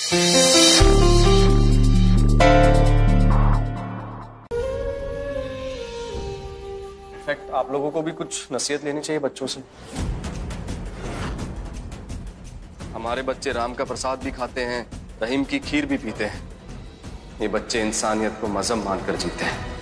In fact आप लोगों को भी कुछ नसीहत लेनी चाहिए बच्चों से। हमारे बच्चे राम का प्रसाद भी खाते हैं, रहीम की खीर भी पीते हैं। ये बच्चे इंसानियत को मजहब मानकर जीते हैं।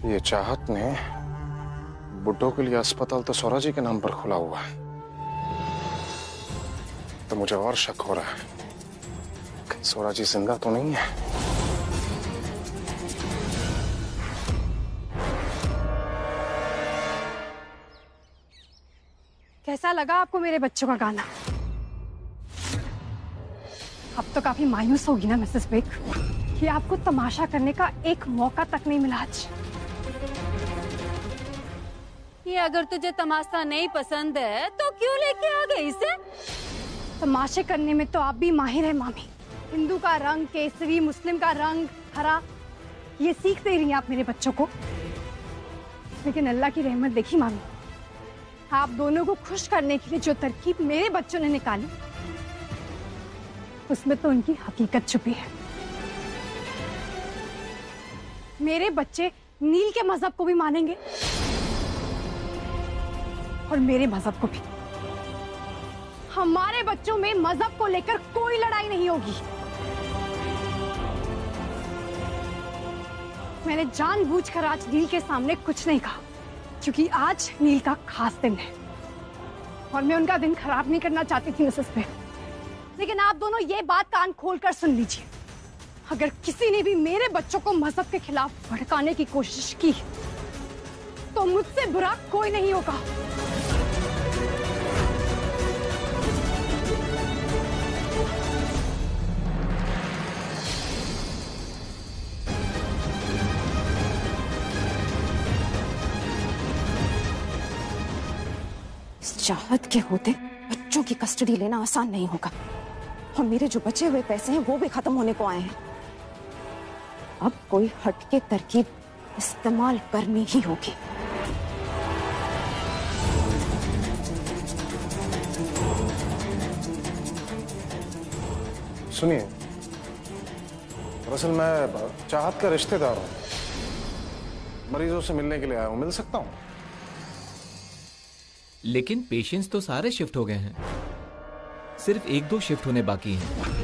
ये चाहत ने बुड्ढों के लिए अस्पताल तो सौरा जी के नाम पर खुला हुआ है, तो मुझे और शक हो रहा है कि सौरा जी जिंदा तो नहीं है। कैसा लगा आपको मेरे बच्चों का गाना? अब तो काफी मायूस होगी ना मिसेस बेक कि आपको तमाशा करने का एक मौका तक नहीं मिला आज। ये अगर तुझे तमाशा नहीं पसंद है तो क्यों लेके आ गई इसे? तमाशे करने में तो आप भी माहिर है मामी। हिंदू का रंग केसरी, मुस्लिम का रंग हरा, ये सीख दे रही हैं आप मेरे बच्चों को। लेकिन अल्लाह की रहमत देखी मामी, आप दोनों को खुश करने के लिए जो तरकीब मेरे बच्चों ने निकाली, उसमें तो उनकी हकीकत छुपी है। मेरे बच्चे नील के मजहब को भी मानेंगे और मेरे मजहब को भी। हमारे बच्चों में मजहब को लेकर कोई लड़ाई नहीं होगी। मैंने जानबूझकर आज नील के सामने कुछ नहीं कहा, क्योंकि आज नील का खास दिन है और मैं उनका दिन खराब नहीं करना चाहती थी मिसेस बेक। लेकिन आप दोनों ये बात कान खोलकर सुन लीजिए, अगर किसी ने भी मेरे बच्चों को मजहब के खिलाफ भड़काने की कोशिश की तो मुझसे बुरा कोई नहीं होगा। इस चाहत के होते बच्चों की कस्टडी लेना आसान नहीं होगा और मेरे जो बचे हुए पैसे हैं वो भी खत्म होने को आए हैं। अब कोई हटके तरकीब इस्तेमाल करनी ही होगी। सुनिए, दरअसल मैं चाहत का रिश्तेदार हूं, मरीजों से मिलने के लिए आया हूं, मिल सकता हूं? लेकिन पेशेंट्स तो सारे शिफ्ट हो गए हैं, सिर्फ 1-2 शिफ्ट होने बाकी हैं।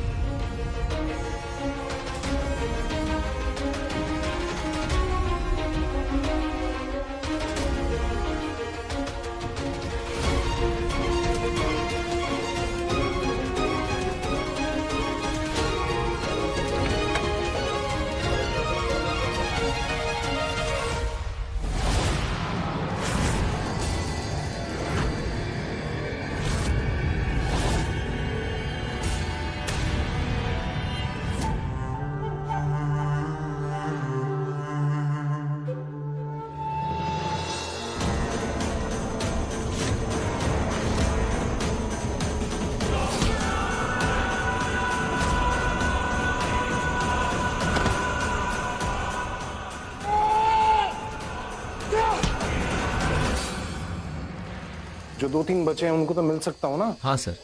जो 2-3 बचे हैं उनको तो मिल सकता हूं ना? हाँ सर,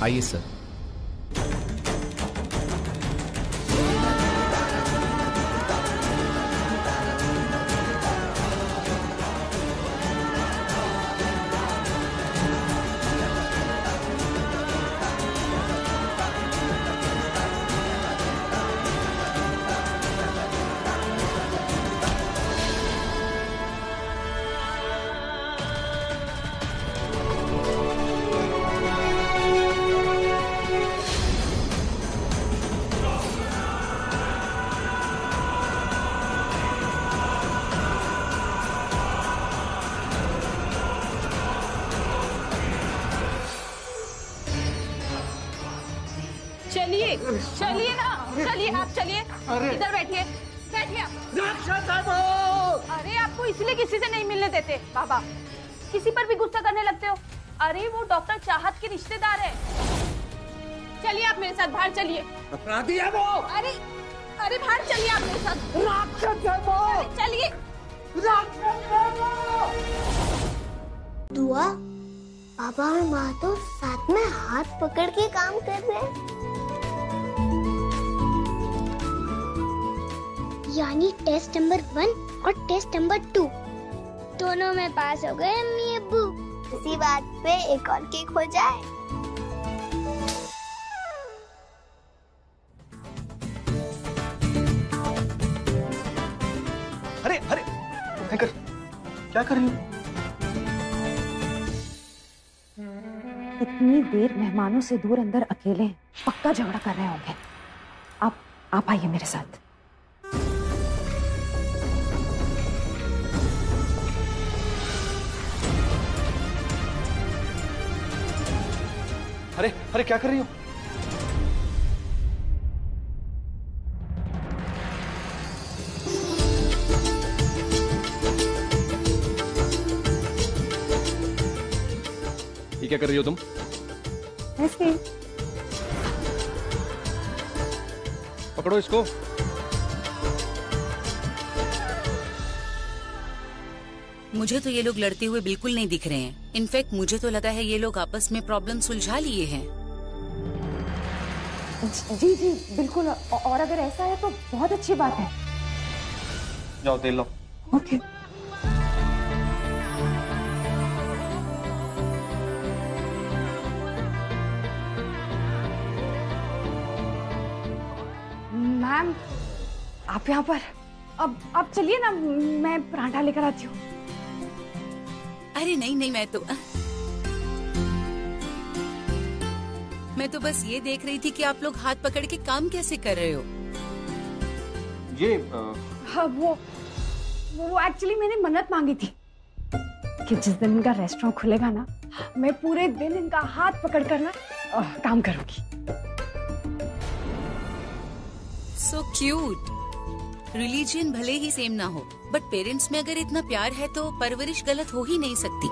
आइए सर। चलिए चलिए ना, चलिए आप चलिए, इधर बैठिए, बैठिए आप। अरे आपको इसलिए किसी से नहीं मिलने देते बाबा, किसी पर भी गुस्सा करने लगते हो। अरे वो डॉक्टर चाहत के रिश्तेदार है। चलिए आप मेरे साथ बाहर चलिए। अपराधी है वो। अरे अरे बाहर चलिए आप मेरे साथ। राक्षस है वो। चलिए। राक्षस है वो। दुआ, पापा और माँ तो साथ में हाथ पकड़ के काम कर रहे हैं। यानी टेस्ट नंबर 1 और टेस्ट नंबर 2 दोनों में पास हो गए अम्मी अब्बू। इसी बात पे एक और केक हो जाए। अरे अरे भयंकर, क्या कर रही हो? इतनी देर मेहमानों से दूर अंदर अकेले पक्का झगड़ा कर रहे होंगे। आप आइए मेरे साथ। अरे अरे क्या कर रही हो? ये क्या कर रही हो तुम? ऐसे पकड़ो इसको। मुझे तो ये लोग लड़ते हुए बिल्कुल नहीं दिख रहे हैं। इनफैक्ट मुझे तो लगा है ये लोग आपस में प्रॉब्लम सुलझा लिए हैं। जी जी बिल्कुल, और अगर ऐसा है तो बहुत अच्छी बात है। जाओ तेल लो। ओके। मैम आप यहाँ पर, अब आप चलिए ना, मैं पराठा लेकर आती हूँ। अरे नहीं नहीं, मैं तो बस ये देख रही थी कि आप लोग हाथ पकड़ के काम कैसे कर रहे हो। ये हाँ, वो एक्चुअली मैंने मन्नत मांगी थी कि जिस दिन इनका रेस्टोरेंट खुलेगा ना, मैं पूरे दिन इनका हाथ पकड़ कर ना काम करूंगी। So cute. रिलीजियन भले ही सेम ना हो, बट पेरेंट्स में अगर इतना प्यार है तो परवरिश गलत हो ही नहीं सकती।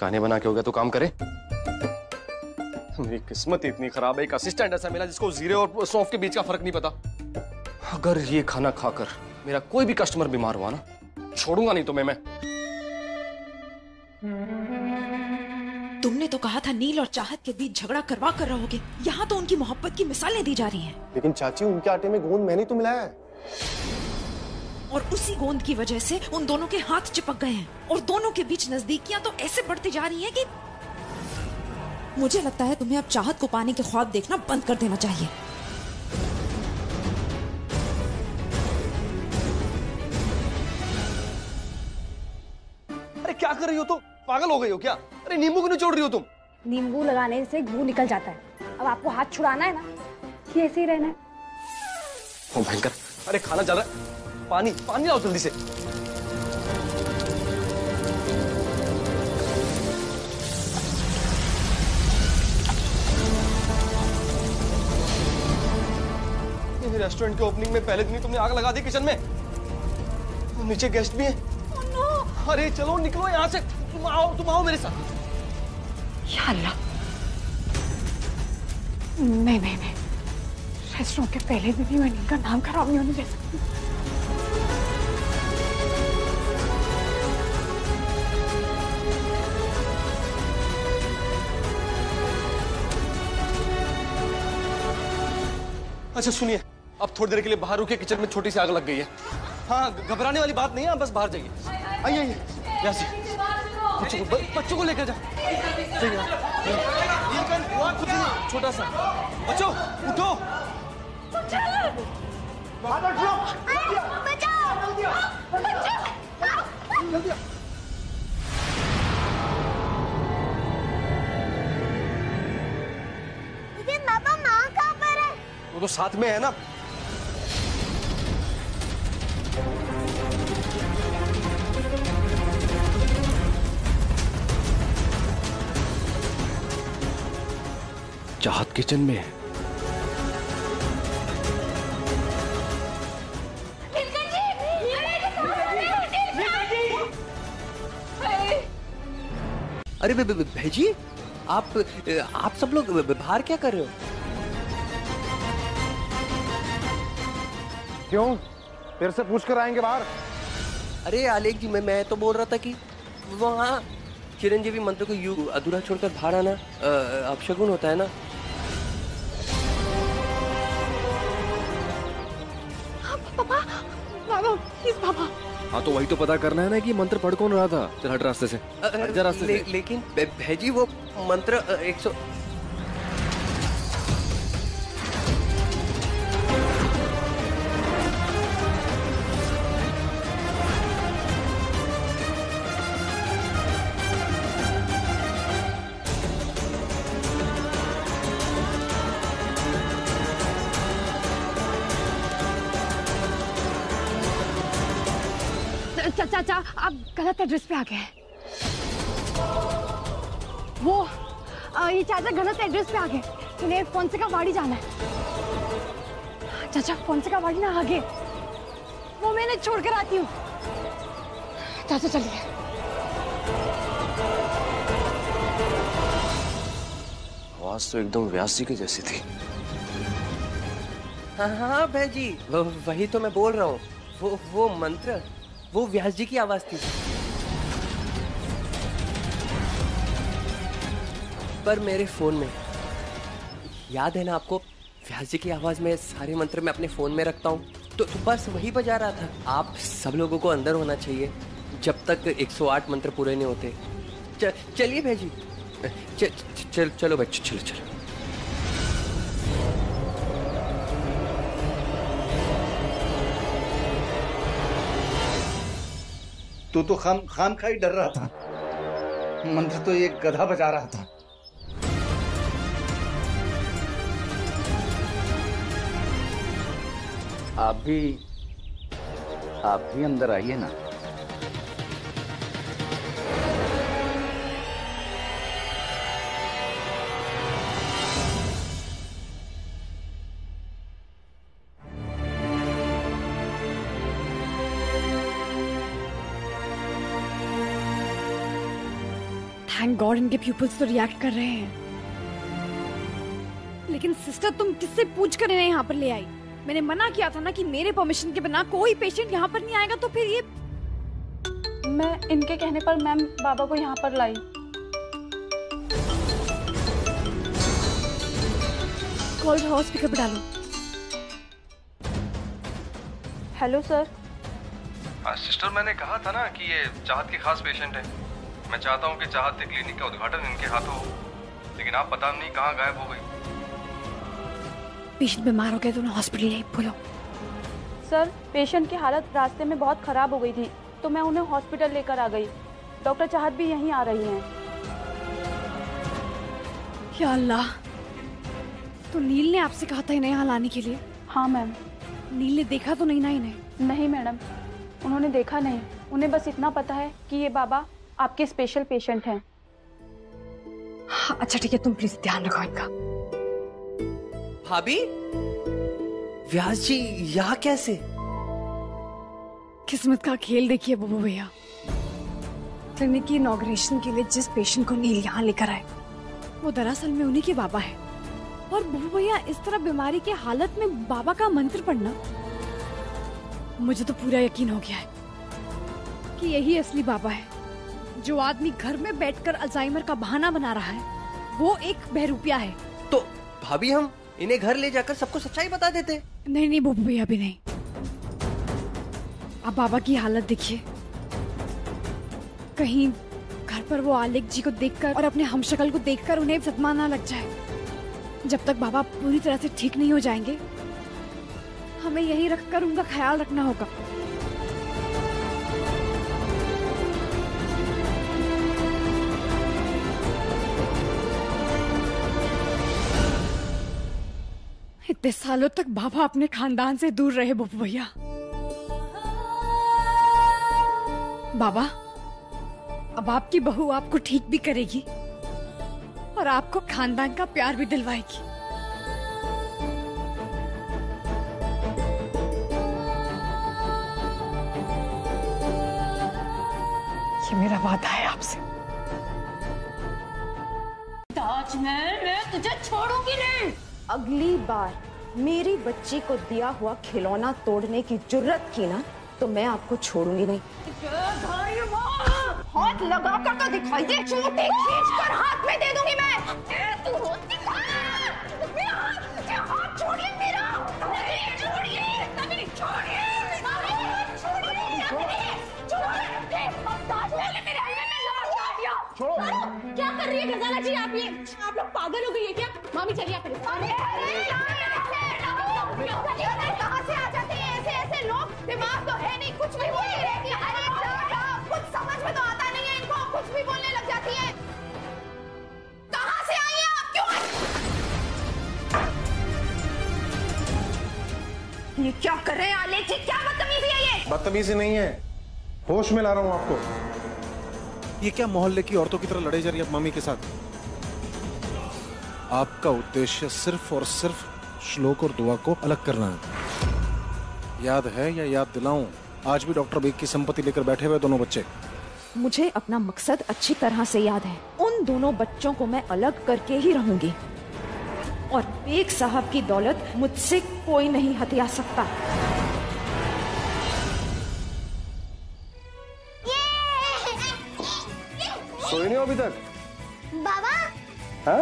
गाने बना के हो गया तो काम करे। मेरी किस्मत इतनी खराब है, एक असिस्टेंट ऐसा मिला जिसको जीरे और सौंफ के बीच का फर्क नहीं पता। अगर ये खाना खाकर मेरा कोई भी कस्टमर बीमार हुआ ना, छोड़ूंगा नहीं तुम्हें मैं। तुमने तो कहा था नील और चाहत के बीच झगड़ा करवा कर रहोगे। यहाँ तो उनकी मोहब्बत की मिसालें दी जा रही हैं। लेकिन चाची, उनके आटे में गोंद मैंने तो मिलाया है। और उसी गोंद की वजह से उन दोनों के हाथ चिपक गए हैं और दोनों के बीच नजदीकियां तो ऐसे बढ़ती जा रही हैं कि मुझे लगता है तुम्हें अब चाहत को पाने के ख्वाब देखना बंद कर देना चाहिए। अरे क्या कर रही हो तुम? पागल हो गई हो क्या? अरे नींबू क्यों निचोड़ रही हो तुम? नींबू लगाने से गू निकल जाता है। अब आपको हाथ छुड़ाना है ना कि ऐसे ही रहना है? ओ भयंकर, अरे खाना ज्यादा, पानी पानी लाओ जल्दी से। रेस्टोरेंट के ओपनिंग में पहले दिन ही तुमने आग लगा दी किचन में। तो नीचे गेस्ट भी हैं। अरे चलो निकलो यहाँ से, तुम आओ मेरे साथ। या अल्लाह, नहीं, रेस्टोरेंट के पहले दिन ही मैं इनका नाम खराब नहीं होने दे सकती। अच्छा सुनिए, अब थोड़ी देर के लिए बाहर रुके, किचन में छोटी सी आग लग गई है। हाँ, घबराने वाली बात नहीं है, बस बाहर जाइए। आइए यहाँ से, बच्चों को लेकर जा। कुछ नहीं, छोटा सा। बच्चों उठो। लेकिन पापा, माँ कहाँ पर है? वो तो साथ में है ना। चाहत किचन में है। अरे भेजी, आप सब लोग बाहर क्या कर रहे हो? क्यों? तेरे से पूछ कर आएंगे बाहर। अरे आलेख जी, मैं तो बोल रहा था कि वहाँ चिरंजीवी मंत्र को यूं अधूरा छोड़कर बाहर आना अपशगुन होता है ना। पापा, बाबा, प्लीज पापा। हाँ तो वही तो पता करना है ना कि मंत्र पढ़ कौन रहा था। चल हट रास्ते से, हट जा रास्ते से। लेकिन भेजी वो मंत्र 100। चाचा, आप गलत एड्रेस पे आ गए हैं। वो ये चाचा गलत एड्रेस पे आ गए। इन्हें फोंसेका वाड़ी जाना है। चाचा, फोंसेका वाड़ी ना आगे, वो मैं इन्हें छोड़ कर आती हूँ। चाचा चलिए। आवाज तो एकदम व्यास जी की जैसी थी। हाँ भेजी, वही तो मैं बोल रहा हूँ। वो मंत्र, वो व्यास जी की आवाज थी। पर मेरे फोन में, याद है ना आपको, व्यास जी की आवाज में सारे मंत्र मैं अपने फोन में रखता हूँ, तो बस वही बजा रहा था। आप सब लोगों को अंदर होना चाहिए जब तक 108 मंत्र पूरे नहीं होते। चलिए भेजी, चलो बच्चों, चलो। तू तो खाम खा ही डर रहा था। मंत्र तो एक गधा बजा रहा था। आप भी अंदर आइए ना। थैंक गॉड इनके प्यूपल्स तो रिएक्ट कर रहे हैं। लेकिन सिस्टर, तुम किससे पूछ कर इन्हें यहाँ पर ले आई? मैंने मना किया था ना कि मेरे परमिशन के बिना कोई पेशेंट यहाँ पर नहीं आएगा। तो फिर ये मैं इनके कहने पर मैम बाबा को यहाँ पर लाई। कॉल हॉस्पिटल पे डालो। Hello sir. सिस्टर, मैंने कहा था ना कि ये चाहत के खास पेशेंट है। मैं चाहता हूँ कि चाहत के क्लिनिक का उद्घाटन इनके हाथों हो, लेकिन आप पता नहीं कहाँ गायब हो गई। पेशेंट बीमार हो गए तो हॉस्पिटल ले बोलो। सर, पेशेंट की हालत रास्ते में बहुत खराब हो गई थी, तो मैं उन्हें हॉस्पिटल लेकर आ गई। डॉक्टर चाहत भी यहीं आ रही हैं। या अल्लाह, तो नील ने आपसे कहा था इन्हें यहाँ लाने के लिए? हाँ मैम। नील ने देखा तो नहीं ना इन्हें? नहीं मैडम, उन्होंने देखा नहीं। उन्हें बस इतना पता है कि ये बाबा आपके स्पेशल पेशेंट हैं। हाँ, अच्छा ठीक है, तुम प्लीज ध्यान रखो इनका। भाभी, व्यास जी यहाँ कैसे? किस्मत का खेल देखिए बब्बू भैया। क्लिनिक की इनॉग्रेशन के लिए जिस पेशेंट को नील यहाँ लेकर आए, वो दरअसल में उन्हीं के बाबा है। और बब्बू भैया, इस तरह बीमारी के हालत में बाबा का मंत्र पढ़ना, मुझे तो पूरा यकीन हो गया है कि यही असली बाबा है। जो आदमी घर में बैठकर अल्जाइमर का बहाना बना रहा है, वो एक बहरूपिया है। तो भाभी, हम इन्हें घर ले जाकर सबको सच्चाई बता देते। नहीं बब्बू भैया, भी नहीं। अब बाबा की हालत देखिए। कहीं घर पर वो आलेख जी को देखकर और अपने हमशक्ल को देखकर उन्हें सदमा ना लग जाए। जब तक बाबा पूरी तरह से ठीक नहीं हो जाएंगे, हमें यहीं रखकर उनका ख्याल रखना होगा। इतने सालों तक बाबा अपने खानदान से दूर रहे बब्बू भैया। बाबा, अब आपकी बहू आपको ठीक भी करेगी और आपको खानदान का प्यार भी दिलवाएगी। ये मेरा वादा है आपसे। ताजमहल, मैं तुझे छोड़ूंगी नहीं। अगली बार मेरी बच्ची को दिया हुआ खिलौना तोड़ने की जुर्रत की ना, तो मैं आपको छोड़ूंगी नहीं। हाथ लगा कर तो दिखाई दे, चोटी खींच कर हाथ में दे दूंगी मैं। तू होती हाथ छोड़िए मेरा, छोड़िए, छोड़िए, छोड़िए। क्या कर रही है खजाना जी आप? ये आप लोग पागल हो गई है क्या? मामी चलिए आप कहाँ से आ जाते हैं ऐसे ऐसे लोग? दिमाग तो है नहीं, कुछ भी बोलती रहती है। अरे कुछ समझ में तो आता नहीं है इनको, कुछ भी बोलने लग जाती है। कहाँ से आई हैं आप? क्यों? ये क्या कर रहे हैं आलेख जी? क्या बदतमीजी है ये? बदतमीजी नहीं है, होश में ला रहा हूँ आपको। ये क्या मोहल्ले की औरतों की तरह लड़े जा रही है मम्मी के साथ? आपका उद्देश्य सिर्फ और सिर्फ श्लोक और दुआ को अलग करना है। याद है या याद दिलाऊं, आज भी डॉक्टर बेग की संपत्ति लेकर बैठे हुए दोनों बच्चे। मुझे अपना मकसद अच्छी तरह से याद है। उन दोनों बच्चों को मैं अलग करके ही रहूंगी और बेग साहब की दौलत मुझसे कोई नहीं हथिया सकता। सोई नहीं हो अभी तक? बाबा, हाँ?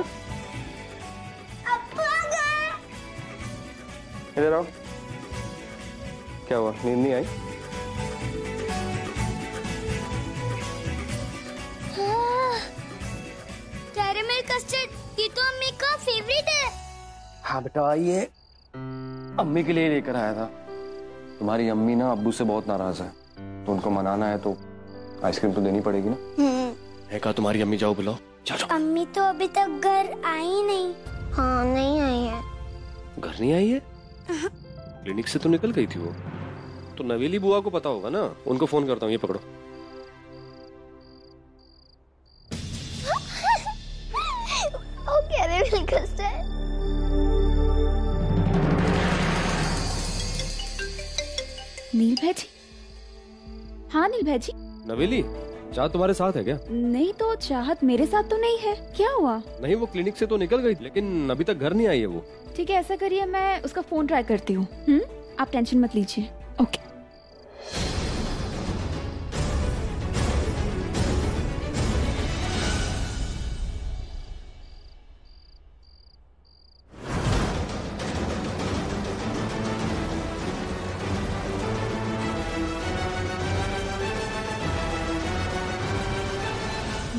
अब्बू आ गए। इधर आओ। क्या हुआ, नींद नहीं आई? कैरेमल कस्टर्ड, ये तो अम्मी का फेवरेट है। हाँ बेटा, ये अम्मी के लिए लेकर आया था। तुम्हारी अम्मी ना अब्बू से बहुत नाराज है, तो उनको मनाना है तो आइसक्रीम तो देनी पड़ेगी ना। है कहा तुम्हारी अम्मी, जाओ बुलाओ। जाओ। अम्मी तो अभी तक घर आई नहीं। हाँ, नहीं आई है। घर नहीं आई है? क्लिनिक से तो निकल गई थी वो। तो नवेली बुआ को पता होगा ना, उनको फोन करता हूँ। ये पकड़ो। ओ कैरेमल कस्टर्ड। नील भाई। हाँ नील भाई। नवेली, चाहत तुम्हारे साथ है क्या? नहीं तो चाहत मेरे साथ तो नहीं है। क्या हुआ? नहीं, वो क्लिनिक से तो निकल गई, लेकिन अभी तक घर नहीं आई है वो। ठीक है, ऐसा करिए, मैं उसका फोन ट्राई करती हूँ। आप टेंशन मत लीजिए। ओके।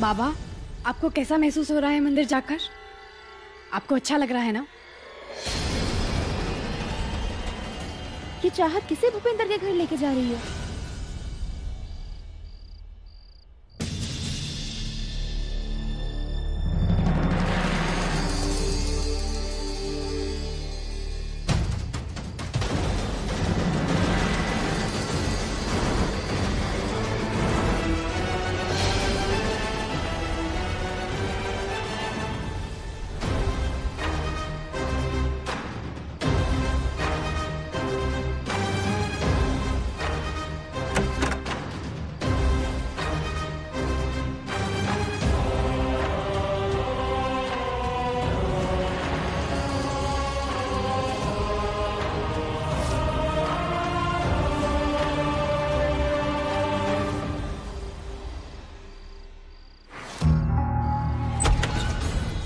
बाबा, आपको कैसा महसूस हो रहा है मंदिर जाकर? आपको अच्छा लग रहा है ना? ये चाहत किसे भूपेंद्र के घर लेके जा रही है?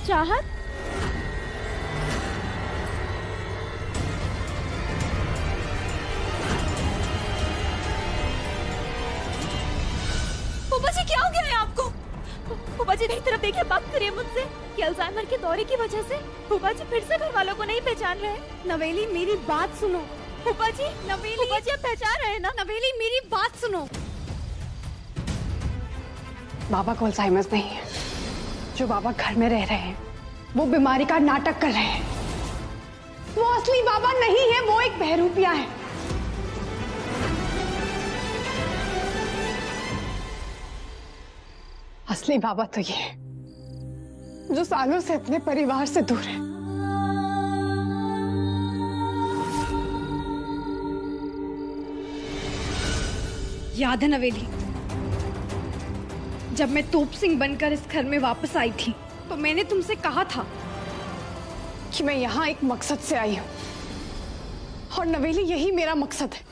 चाहत, फूफा जी क्या हो गया है आपको? फूफा जी मेरी तरफ देखिए, बात करिए मुझसे। कि अल्जाइमर के दौरे की वजह से फूफा जी फिर से घर वालों को नहीं पहचान रहे। नवेली मेरी बात सुनो। फूफा जी, नवेली, फूफा जी आप पहचान रहे हैं ना? नवेली मेरी बात सुनो। बाबा को अल्जाइमर नहीं है। जो बाबा घर में रह रहे हैं वो बीमारी का नाटक कर रहे हैं। वो असली बाबा नहीं है, वो एक बहरूपिया है। असली बाबा तो ये है जो सालों से अपने परिवार से दूर है। याद है नवेली, जब मैं तोप सिंह बनकर इस घर में वापस आई थी तो मैंने तुमसे कहा था कि मैं यहाँ एक मकसद से आई हूँ, और नवेली यही मेरा मकसद है।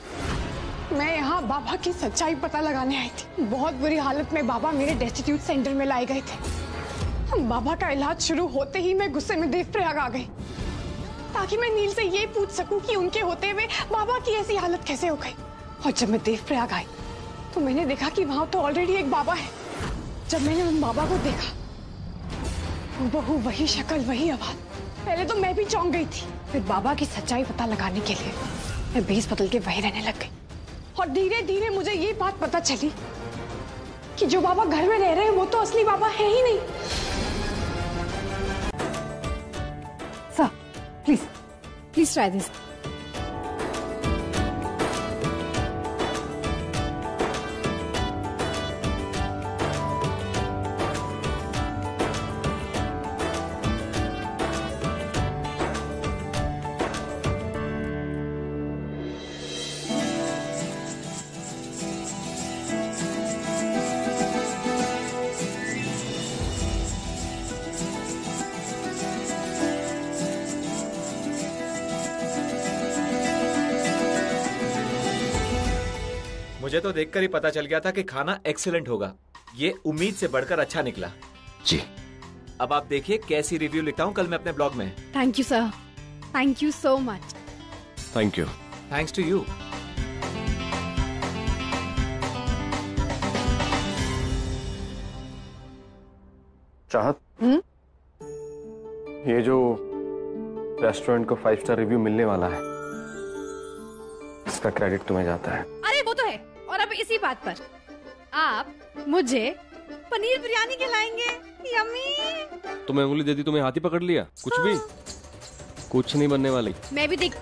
मैं यहाँ बाबा की सच्चाई पता लगाने आई थी। बहुत बुरी हालत में बाबा मेरे डेस्टिट्यूट सेंटर में लाए गए थे। बाबा का इलाज शुरू होते ही मैं गुस्से में देवप्रयाग आ गई, ताकि मैं नील से ये पूछ सकूं कि उनके होते हुए बाबा की ऐसी हालत कैसे हो गई। और जब मैं देवप्रयाग आई तो मैंने देखा कि वहां तो ऑलरेडी एक बाबा है। जब मैंने उन बाबा को देखा, बहू वही शक्ल वही आवाज, पहले तो मैं भी चौंक गई थी। फिर बाबा की सच्चाई पता लगाने के लिए मैं भेस बदल के वहीं रहने लग गई, और धीरे धीरे मुझे ये बात पता चली कि जो बाबा घर में रह रहे हैं वो तो असली बाबा है ही नहीं। Sir please try this. मुझे तो देखकर ही पता चल गया था कि खाना एक्सीलेंट होगा। ये उम्मीद से बढ़कर अच्छा निकला। जी। अब आप देखिए कैसी रिव्यू लिखता हूँ कल मैं अपने ब्लॉग में। Thank you sir, thank you so much. Thank you. Thanks to you. Chahat, ये जो रेस्टोरेंट को 5 स्टार रिव्यू मिलने वाला है, इसका क्रेडिट तुम्हें जाता है। अरे वो तो है, और अब इसी बात पर आप मुझे पनीर बिरयानी खिलाएंगे। यम्मी। तुम्हें उंगली दे दी, तुम्हें हाथ ही पकड़ लिया। कुछ भी, कुछ नहीं बनने वाली। मैं भी देख।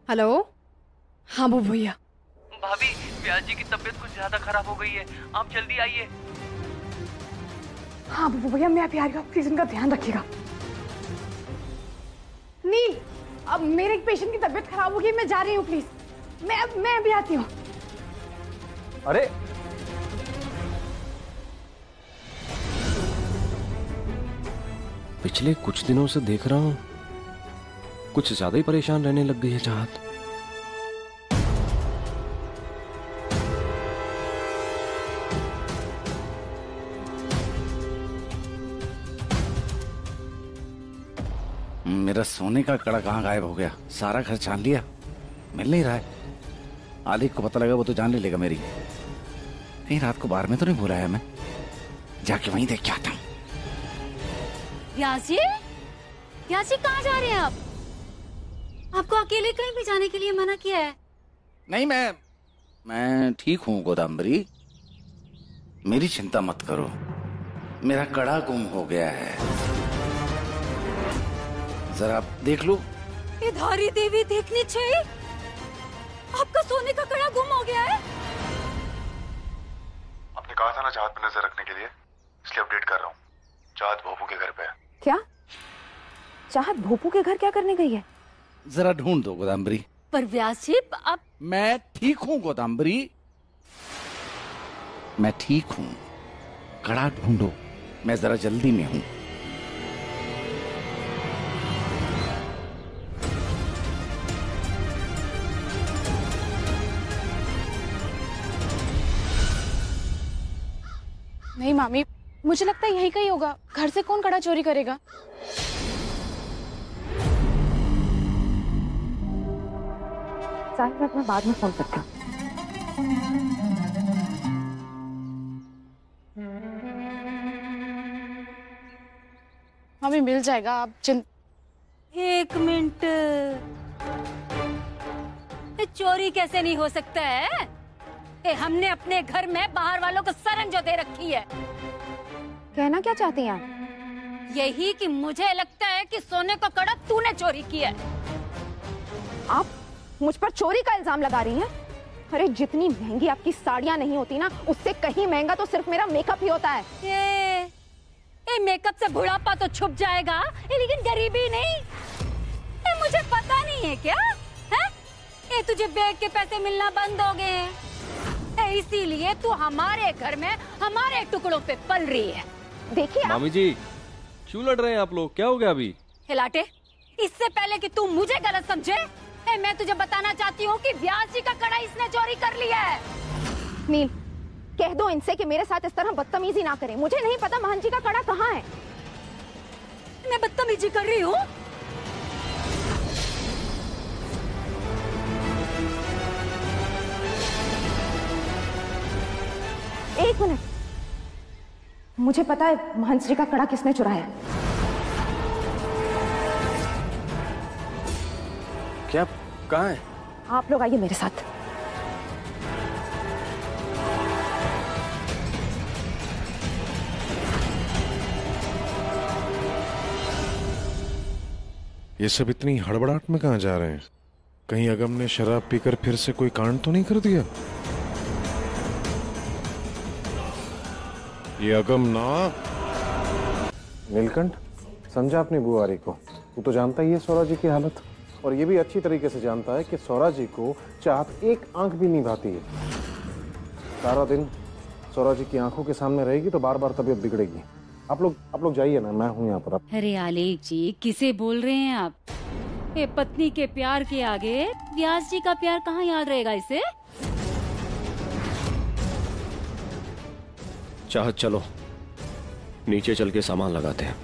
हेलो, हाँ वो भैया। भाभी, प्याज जी की तबीयत कुछ ज्यादा खराब हो गई है, आप जल्दी आइए। हाँ वो भैया, मैं अभी आ रही हूँ, प्लीज उनका ध्यान रखिएगा। नील, अब मेरे एक पेशेंट की तबीयत खराब हो गई, मैं जा रही हूँ, प्लीज मैं अभी आती हूँ। अरे पिछले कुछ दिनों से देख रहा हूँ कुछ ज्यादा ही परेशान रहने लग गई है चाहत। मेरा सोने का कड़ा कहाँ गायब हो गया? सारा घर छान लिया, मिल नहीं रहा है। आलिक को पता लगा वो तो जान ले लेगा मेरी। कहीं रात को बाहर में तो नहीं भूला है मैं? जाके वहीं देख के आता हूँ। यासी कहाँ जा रहे हैं आप? आपको अकेले कहीं भी जाने के लिए मना किया है? नहीं, मैं ठीक हूँ गोदाम्बरी, मेरी चिंता मत करो। मेरा कड़ा गुम हो गया है, जरा देख लो। ये धारी देवी देखनी चाहिए। आपका सोने का कड़ा गुम हो गया है। आपने कहा था ना चाहत पे नजर रखने के लिए, इसलिए अपडेट कर रहा हूँ। चाहत भोपू के घर पे है। क्या? चाहत भोपू के घर क्या करने गई है? जरा ढूंढ दो गोदाम्बरी। पर व्यास जी, आप... मैं ठीक हूँ गोदाम्बरी, मैं ठीक हूँ। कड़ा ढूंढो, मैं जरा जल्दी में हूँ। नहीं मामी, मुझे लगता है यही कहीं होगा। घर से कौन कड़ा चोरी करेगा? साहिबा, मैं बाद में फोन करती हूँ। मामी मिल जाएगा, आप एक मिनट, चोरी कैसे नहीं हो सकता है? हमने अपने घर में बाहर वालों को सरंज दे रखी है। कहना क्या चाहती हैं आप? यही कि मुझे लगता है कि सोने का कड़ा तूने चोरी किया है। आप मुझ पर चोरी का इल्जाम लगा रही हैं? अरे जितनी महंगी आपकी साड़ियाँ नहीं होती ना, उससे कहीं महंगा तो सिर्फ मेरा मेकअप ही होता है। ये मेकअप से बुढ़ापा तो छुप जाएगा, लेकिन गरीबी नहीं। मुझे पता नहीं है क्या है? ये तुझे बैग के पैसे मिलना बंद हो गए हैं, इसीलिए तू हमारे घर में हमारे टुकड़ों पे पल रही है। देखिए मामी जी, क्यों लड़ रहे हैं आप लोग? क्या हो गया अभी? हिलाटे, इससे पहले कि तू मुझे गलत समझे, मैं तुझे बताना चाहती हूँ कि व्यास जी का कड़ा इसने चोरी कर लिया है। नील, कह दो इनसे कि मेरे साथ इस तरह बदतमीजी ना करें। मुझे नहीं पता महंत जी का कड़ा कहाँ है। मैं बदतमीजी कर रही हूँ? एक मिनट, मुझे पता है महंत जी का कड़ा किसने चुराया। क्या? कहाँ है? आप लोग आइए मेरे साथ। ये सब इतनी हड़बड़ाहट में कहाँ जा रहे हैं? कहीं अगम ने शराब पीकर फिर से कोई कांड तो नहीं कर दिया? ये अगम ना। नीलकंठ, समझा अपनी बुआरी को। तू तो जानता ही है सौरा जी की हालत, और ये भी अच्छी तरीके से जानता है कि सौरा जी को चाहत एक आंख भी नहीं भाती है। सारा दिन सौरा जी की आंखों के सामने रहेगी तो बार बार तबीयत बिगड़ेगी। आप लोग जाइए ना, मैं हूँ यहाँ पर। अरे आलेख जी, किसे बोल रहे हैं आप? ये पत्नी के प्यार के आगे व्यास जी का प्यार कहाँ याद रहेगा इसे? चाहत, चलो नीचे चल के सामान लगाते हैं।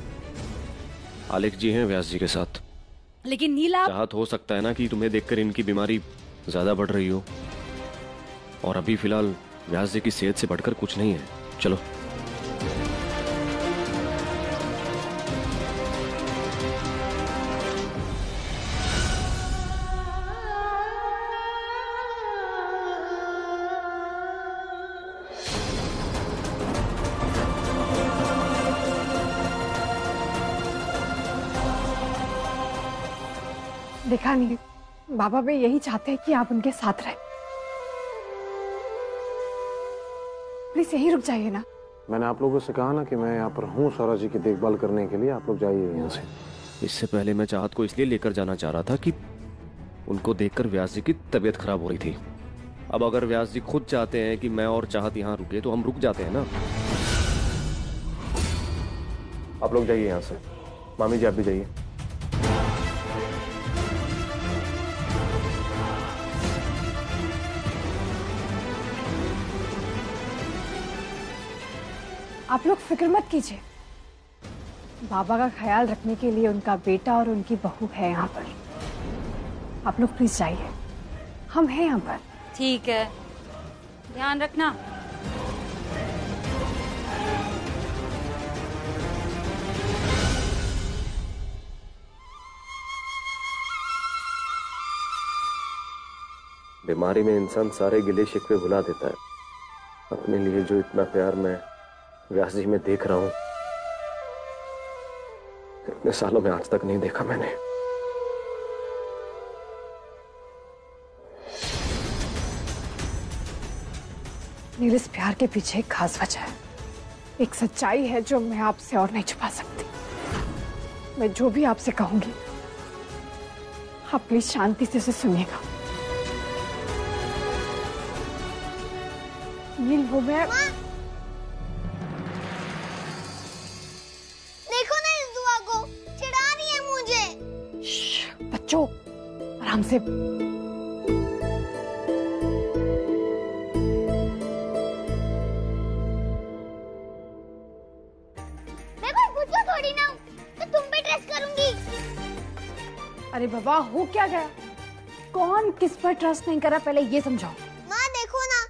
आलेख जी हैं व्यास जी के साथ। लेकिन नीला, चाहत, हो सकता है ना कि तुम्हें देखकर इनकी बीमारी ज्यादा बढ़ रही हो, और अभी फिलहाल व्यास जी की सेहत से बढ़कर कुछ नहीं है। चलो। देखा नहीं, बाबा भी यही चाहते हैं कि आप उनके साथ रहे। प्लीज यही रुक जाइए ना। मैंने आप लोगों से कहा ना कि मैं यहाँ पर हूँ सौरा जी की देखभाल करने के लिए। आप लोग जाइए यहाँ से। इससे पहले मैं चाहत को इसलिए लेकर जाना चाह रहा था कि उनको देखकर व्यास जी की तबीयत खराब हो रही थी। अब अगर व्यास जी खुद चाहते हैं कि मैं और चाहत यहाँ रुके तो हम रुक जाते हैं ना। आप लोग जाइए यहाँ से। मामी जी, आप भी जाइए। आप लोग फिक्र मत कीजिए, बाबा का ख्याल रखने के लिए उनका बेटा और उनकी बहू है यहाँ पर। आप लोग प्लीज जाइए, हम हैं यहाँ पर। ठीक है, ध्यान रखना। बीमारी में इंसान सारे गिले शिकवे भुला देता है। अपने लिए जो इतना प्यार मैं व्यास जी में देख रहा हूं, इतने सालों में आज तक नहीं देखा मैंने। नील, इस प्यार के पीछे एक खास वजह है, एक सच्चाई है जो मैं आपसे और नहीं छुपा सकती। मैं जो भी आपसे कहूंगी, आप प्लीज शांति से उसे सुनिएगा। नील, वो मैं देखो ना इस दुआ को, चिढ़ा रही है मुझे। बच्चों, आराम से। मैं कोई बुद्धू थोड़ी ना हूँ, तो तुम पे ट्रस्ट करूंगी। अरे बाबा, हो क्या गया? कौन किस पर ट्रस्ट नहीं करा, पहले ये समझाओ। माँ देखो ना,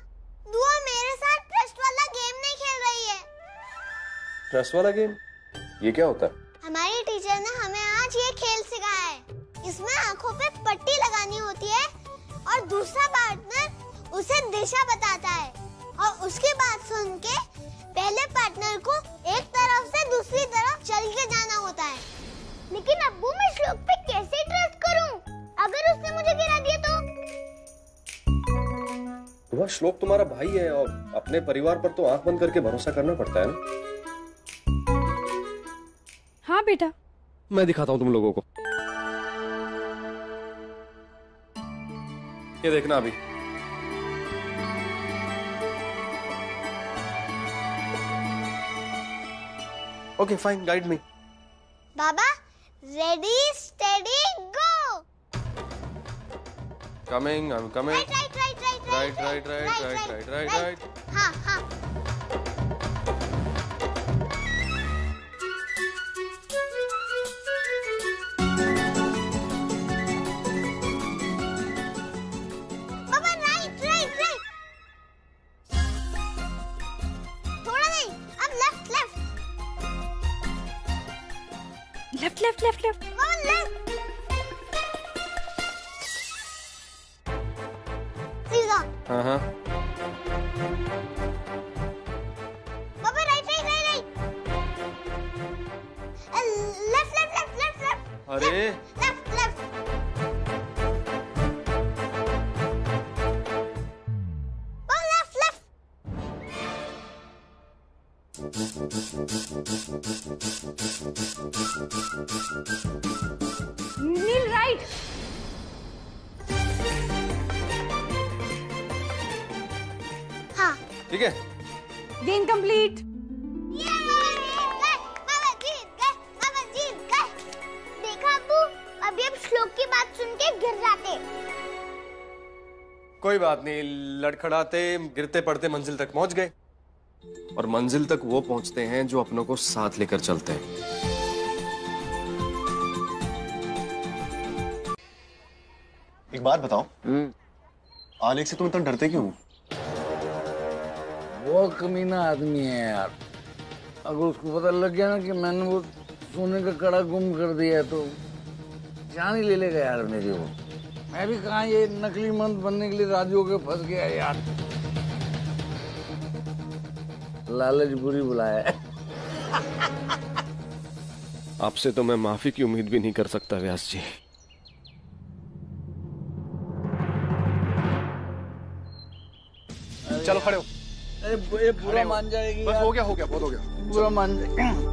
दुआ मेरे साथ ट्रस्ट वाला गेम नहीं खेल रही है। ट्रस्ट वाला गेम? ये क्या होता है? हमारी टीचर ने हमें आज ये खेल सिखाया है। इसमें आंखों पे पट्टी लगानी होती है और दूसरा पार्टनर उसे दिशा बताता है और उसकी बात सुन के पहले पार्टनर को एक तरफ से दूसरी तरफ चल के जाना होता है। लेकिन अब्बू मैं श्लोक पे कैसे ट्रस्ट करूं? अगर उसने मुझे गिरा दिया तो? वह श्लोक तुम्हारा भाई है और अपने परिवार पर तो आंख बंद करके भरोसा करना पड़ता है ना। हाँ बेटा, मैं दिखाता हूं तुम लोगों को। ये देखना अभी। Okay fine, guide me. Baba ready steady go. Coming, I am coming. Right. हाँ हाँ। बाबा राइट। थोड़ा नहीं, अब लेफ्ट। बाबा लेफ्ट। सीधा। हाँ। बाबा राइट। लेफ्ट। अरे लेफ्ट। बाबा लेफ्ट। नील राइट। हाँ। ठीक है। Game complete. बाबा जीत गए। देखा अब्बू, अभी अब श्लोक की बात सुन के गिर जाते। कोई बात नहीं, लड़खड़ाते गिरते पड़ते मंजिल तक पहुंच गए। और मंजिल तक वो पहुंचते हैं जो अपनों को साथ लेकर चलते हैं। एक बात बताओ, आलेख से तुम इतना डरते क्यों? वो कमीना आदमी है यार। अगर उसको पता लग गया ना कि मैंने वो सोने का कड़ा गुम कर दिया है तो जान ही ले लेगा यार मेरी वो। मैं भी कहाँ ये नकली मंद बनने के लिए राजी होके फंस गया यार। लालच बुरी बुलाया है। आपसे तो मैं माफी की उम्मीद भी नहीं कर सकता व्यास जी। चलो खड़े हो। ये पूरा मान जाएगी बस यार। हो गया बहुत हो गया। पूरा मान जाएगी।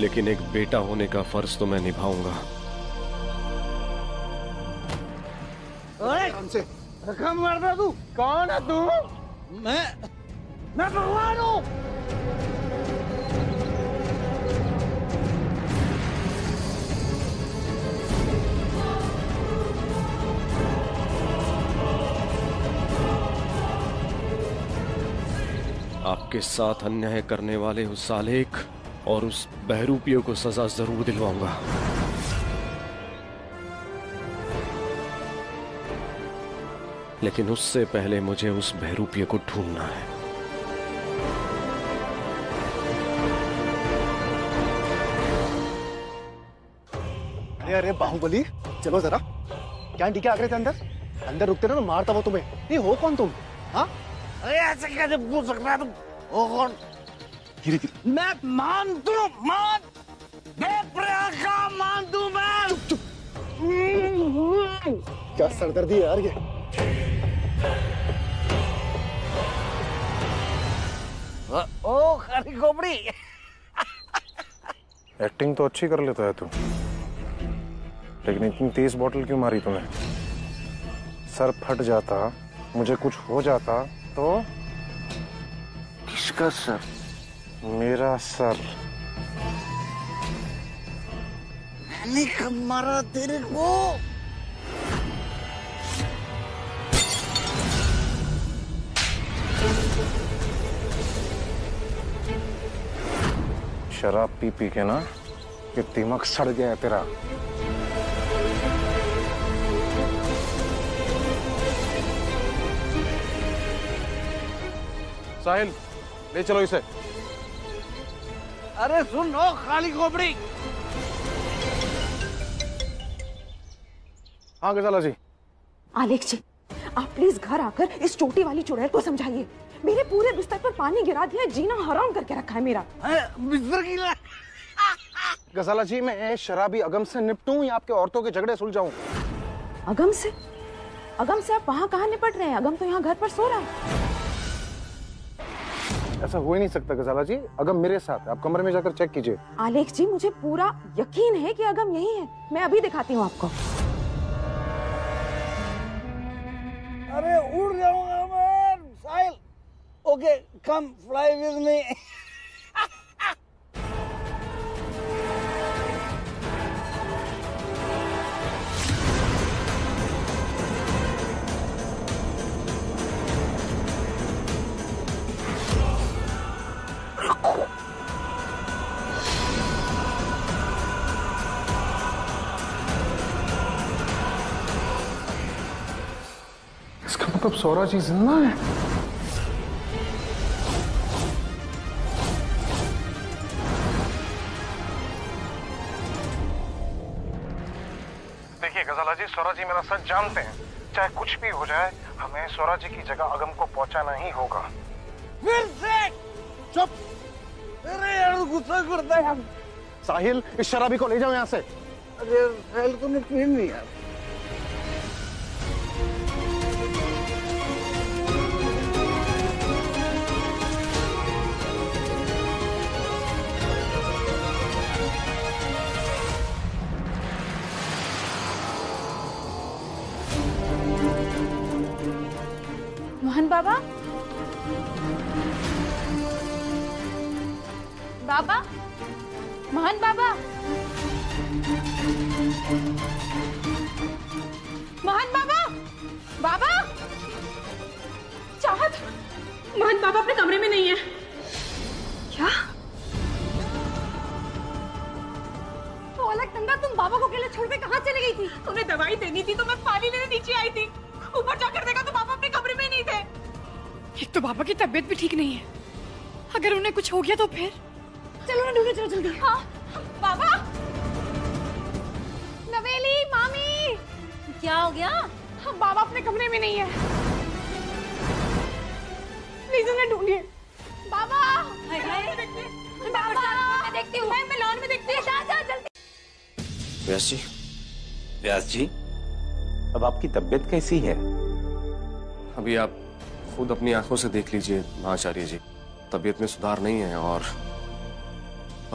लेकिन एक बेटा होने का फर्ज तो मैं निभाऊंगा। से रकम मारता तू? कौन है तू? मैं भगवान हूँ। आपके साथ अन्याय करने वाले उस आलेख और उस बहरूपियों को सजा जरूर दिलवाऊंगा। लेकिन उससे पहले मुझे उस बहरूपिये को ढूंढना है। अरे बाहुबली, चलो जरा। क्या टीके आगरे थे अंदर रुकते ना तो मारता वो तुम्हें। नहीं हो कौन तुम? हाँ अरे ऐसे कैसे पूछ सकता है तुम? ओ कौन? धीरे मैं मान दूं मैं। चुप। क्या सरदर्दी है यार ये। ओ खाली खोपड़ी। एक्टिंग तो अच्छी कर लेता है तू, लेकिन इतनी तेज बॉटल क्यों मारी तूने? सर फट जाता, मुझे कुछ हो जाता तो? किसका सर? मेरा सर। मैंने कब मारा तेरे को? शराब पी पी के ना ये दिमाग सड़ गया है तेरा। साहिल, ले चलो इसे। अरे सुन, ओ खाली खोपड़ी। हाँ गजाला जी। आलेख जी, आप प्लीज घर आकर इस चोटी वाली चुड़ैल को समझाइए। मेरे पूरे बिस्तर पर पानी गिरा दिया, जीना हराम करके रखा है मेरा। बिस्तर गीला। गजाला जी, मैं शराबी अगम से निपटूं या आपके औरतों के झगड़े सुलझाऊं? अगम से? अगम से आप वहाँ कहाँ निपट रहे हैं? अगम तो यहाँ घर पर सो रहा है। ऐसा हो ही नहीं सकता गजाला जी, अगम मेरे साथ है। आप कमरे में जाकर चेक कीजिए। आलेख जी, मुझे पूरा यकीन है कि अगम यही है। मैं अभी दिखाती हूँ आपको। अरे उड़ जाऊंगा मैं। Sahil, okay come fly with me. इसका मतलब सौरा जी जिंदा है। देखिए गजाला जी, सौरा जी मेरा सच जानते हैं। चाहे कुछ भी हो जाए, हमें सौरा जी की जगह अगम को पहुंचाना ही होगा। फिर से चुप। अरे यार गुस्सा करता है। साहिल, इस शराबी को ले जाओ यहाँ से। अरे साहिल, तुमने क्यों नहीं यार? मोहन बाबा, बाबा, मोहन बाबा, मोहन बाबा, बाबा, चाहत, मोहन बाबा अपने कमरे में नहीं है। क्या? तो अलग तंगा, तुम बाबा को अकेले छोड़ के कहाँ चली गई थी? तुम्हें दवाई देनी थी तो मैं पानी लेने नीचे आई थी। ऊपर जाकर देखा तो बाबा अपने कमरे में नहीं थे। एक तो बाबा की तबीयत भी ठीक नहीं है, अगर उन्हें कुछ हो गया तो फिर। चलो ना ढूंढो, चलो जल्दी। हाँ बाबा। नवेली, मामी, क्या हो गया? हम बाबा अपने कमरे में नहीं है, प्लीज उन्हें ढूंढिए। बाबा, बाबा, मैं देखती हूँ। मैं लॉन में देखती हूँ। जा जल्दी। व्यास जी। व्यास जी, अब आपकी तबीयत कैसी है? अभी आप खुद अपनी आंखों से देख लीजिए महाचार्य जी, तबीयत में सुधार नहीं है। और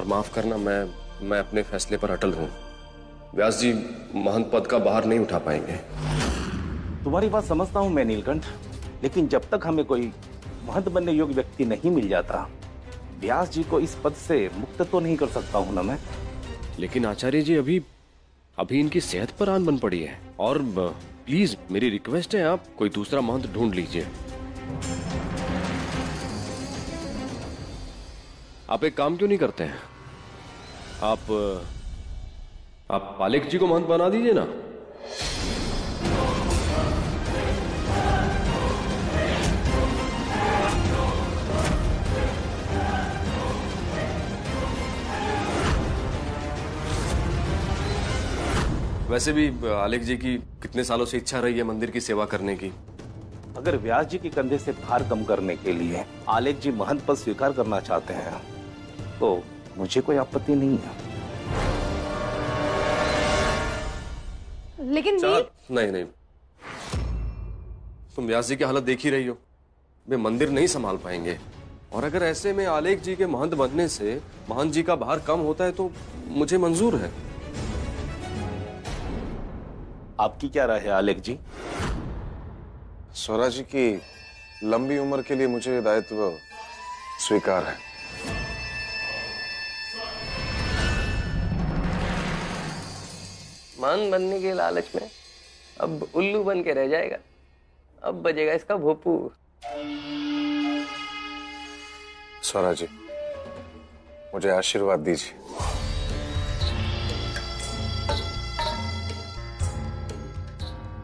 माफ करना, मैं अपने फैसले पर अटल हूं। व्यास जी महंत पद का बाहर नहीं उठा पाएंगे। तुम्हारी बात समझता हूं मैं नीलकंठ, लेकिन जब तक हमें कोई महंत बनने योग्य व्यक्ति नहीं मिल जाता, व्यास जी को इस पद से मुक्त तो नहीं कर सकता हूं ना मैं। लेकिन आचार्य जी अभी इनकी सेहत पर आन बन पड़ी है, और प्लीज मेरी रिक्वेस्ट है, आप कोई दूसरा महंत ढूंढ लीजिए। आप एक काम क्यों नहीं करते हैं? आप पालेक जी को महंत बना दीजिए ना। वैसे भी आलेख जी की कितने सालों से इच्छा रही है मंदिर की सेवा करने की। अगर व्यास जी के कंधे से भार कम करने के लिए आलेख जी महंत पद स्वीकार करना चाहते हैं तो मुझे कोई आपत्ति नहीं है। लेकिन नहीं, तुम व्यास जी की हालत देख ही रही हो, वे मंदिर नहीं संभाल पाएंगे। और अगर ऐसे में आलेख जी के महंत बनने से महंत जी का भार कम होता है तो मुझे मंजूर है। आपकी क्या राय है आलेख जी? सौरा जी की लंबी उम्र के लिए मुझे दायित्व स्वीकार है। मान बनने के लालच में अब उल्लू बन के रह जाएगा। अब बजेगा इसका भोपू। सौरा जी, मुझे आशीर्वाद दीजिए।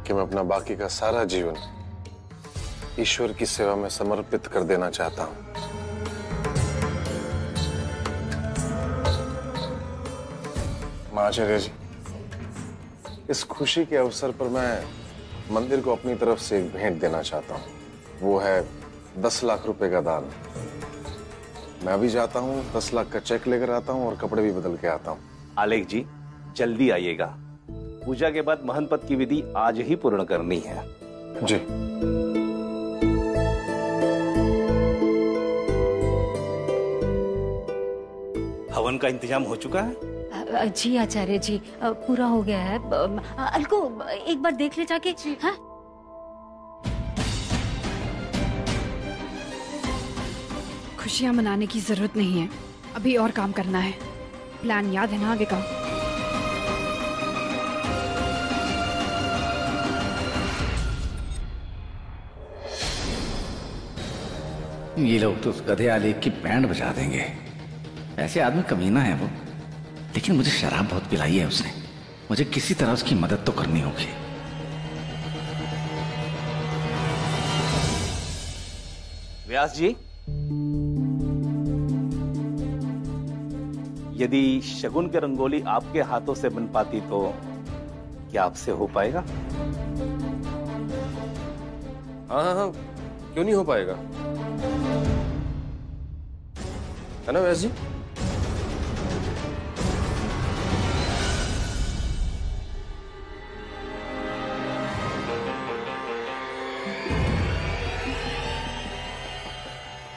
कि मैं अपना बाकी का सारा जीवन ईश्वर की सेवा में समर्पित कर देना चाहता हूं। महाचार्य जी, इस खुशी के अवसर पर मैं मंदिर को अपनी तरफ से एक भेंट देना चाहता हूँ। वो है 10 लाख रुपए का दान। मैं अभी जाता हूँ, 10 लाख का चेक लेकर आता हूँ और कपड़े भी बदल के आता हूँ। आलेख जी, जल्दी आइएगा। पूजा के बाद महंत पद की विधि आज ही पूर्ण करनी है। जी। हवन का इंतजाम हो चुका है? जी आचार्य जी, पूरा हो गया है। अलको एक बार देख ले जाके। हाँ? खुशियां मनाने की जरूरत नहीं है, अभी और काम करना है। प्लान याद है ना आगे का? ये लोग तो उस गधे आलेख की बैंड बजा देंगे। ऐसे आदमी कमीना है वो, लेकिन मुझे शराब बहुत पिलाई है उसने। मुझे किसी तरह उसकी मदद तो करनी होगी। व्यास जी, यदि शगुन की रंगोली आपके हाथों से बन पाती तो क्या आपसे हो पाएगा? हाँ हाँ हाँ, क्यों नहीं हो पाएगा, है ना व्यास जी?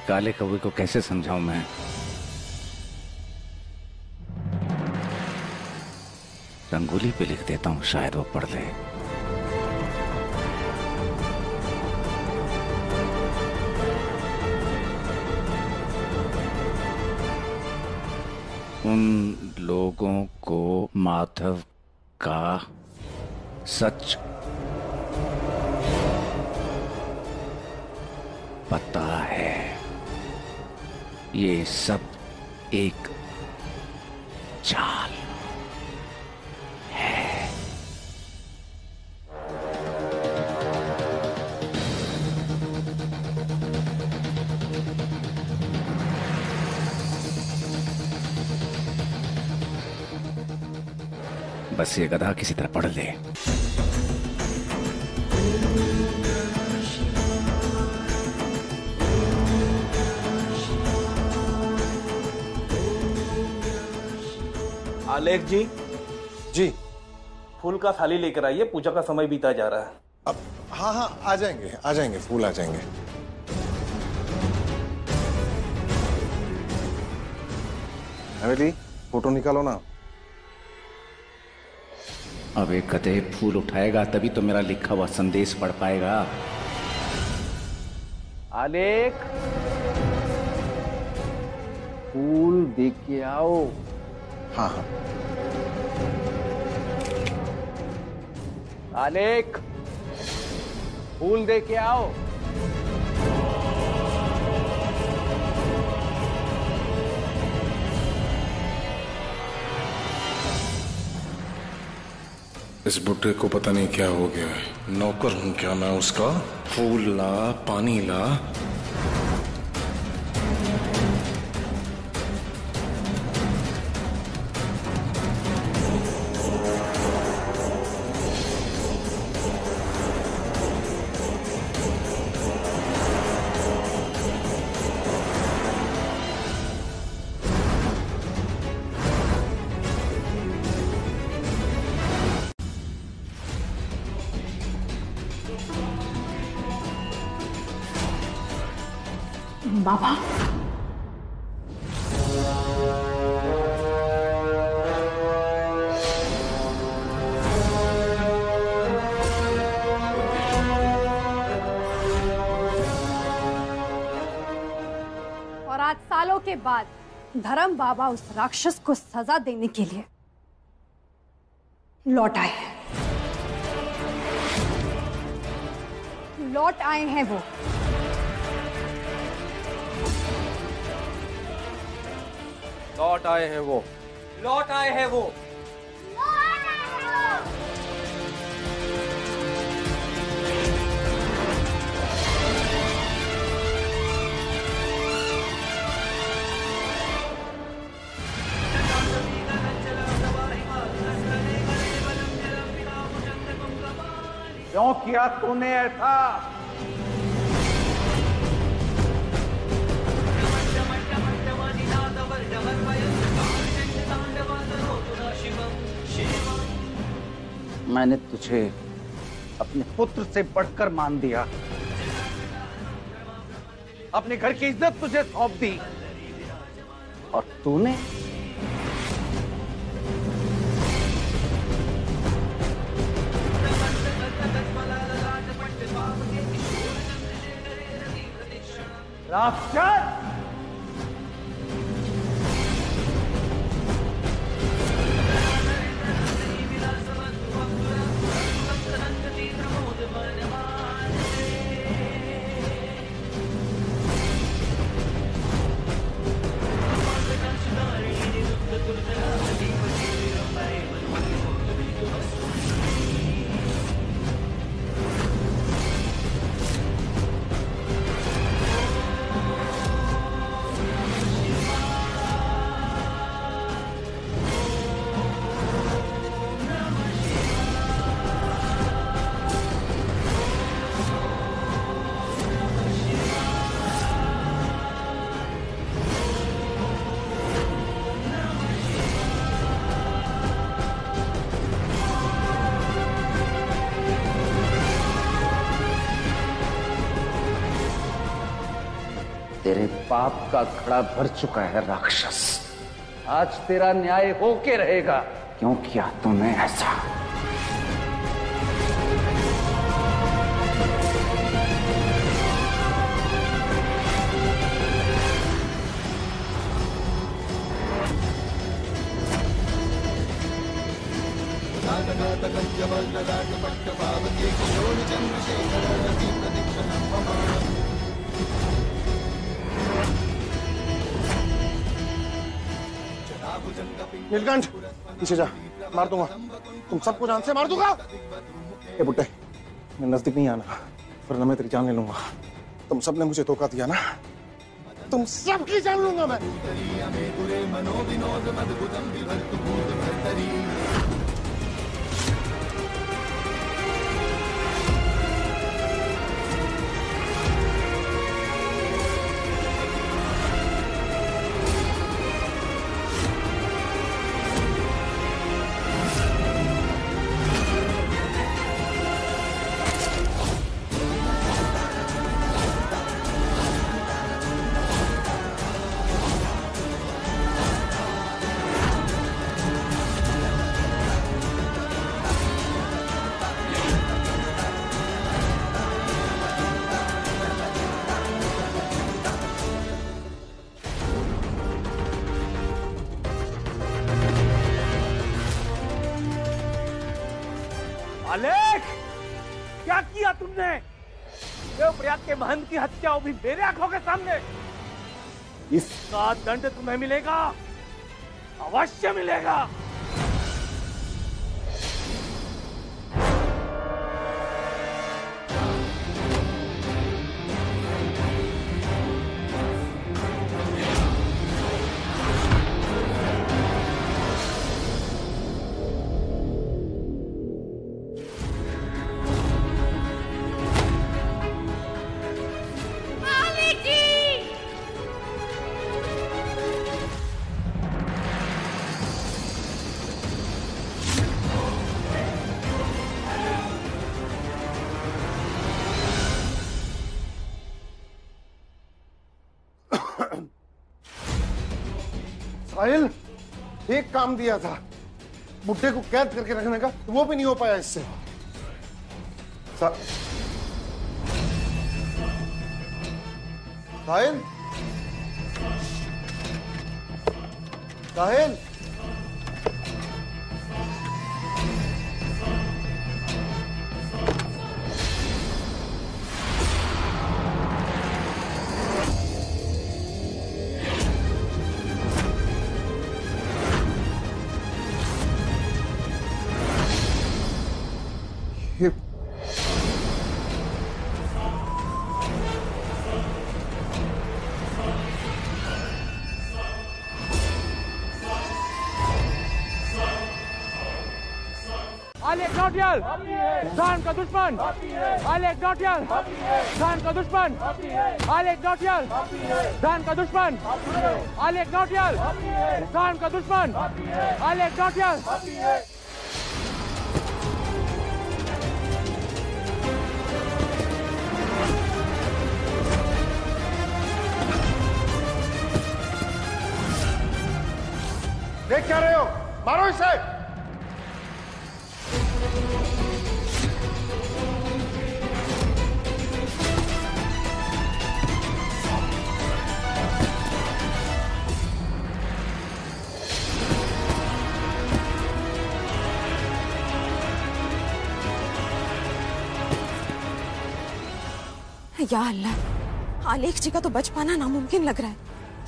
काले कौवे को कैसे समझाऊं मैं? रंगोली पे लिख देता हूं, शायद वो पढ़ ले। उन लोगों को माधव का सच पता है। ये सब एक चाल है। बस ये गधा किसी तरह पढ़ ले। आलेख जी। जी। फूल का थाली लेकर आइए, पूजा का समय बीता जा रहा है। अब हाँ हाँ, आ जाएंगे, फूल आ जाएंगे। अमेली, फोटो निकालो ना। अब एक गधे फूल उठाएगा तभी तो मेरा लिखा हुआ संदेश पढ़ पाएगा। आलेख, फूल देख के आओ। हाँ हाँ। आलेख, फूल दे के आओ। इस बुड्ढे को पता नहीं क्या हो गया है। नौकर हूं क्या मैं उसका? फूल ला, पानी ला। बाबा, और आज सालों के बाद धर्म बाबा उस राक्षस को सजा देने के लिए लौट आए हैं। लौट आए हैं वो। लौट आए हैं वो। लौट आए हैं वो। क्यों किया तूने ऐसा? मैंने तुझे अपने पुत्र से बढ़कर मान दिया, अपने घर की इज्जत तुझे सौंप दी, और तूने राक्षस! तेरे पाप का घड़ा भर चुका है राक्षस। आज तेरा न्याय होके रहेगा। क्यों किया तूने ऐसा? नीलकंठ, पीछे जा, मार दूंगा, तुम सबको जान से मार दूंगा। ए बुड्ढे, मैं नजदीक नहीं आना, वरना मैं तेरी जान ले लूंगा। तुम सबने मुझे धोखा दिया ना, तुम सबकी जान लूंगा मैं। आलेख, क्या किया तुमने? देवप्रयाग के महंत की हत्या भी मेरे आंखों के सामने। इसका दंड तुम्हें मिलेगा, अवश्य मिलेगा। साहिल, एक काम दिया था बुड्ढे को कैद करके रखने का, तो वो भी नहीं हो पाया इससे। साहिल, साहिल, आलेख नौटियाल जान का दुश्मन, आलेख नौटियाल जान का दुश्मन, आलेख नौटियाल जान का दुश्मन, आलेख नौटियाल जान का दुश्मन, आलेख नौटियाल। देख क्या रहे हो, मारो इसे। या अल्लाह, आलेख जी का तो बच पाना नामुमकिन लग रहा है।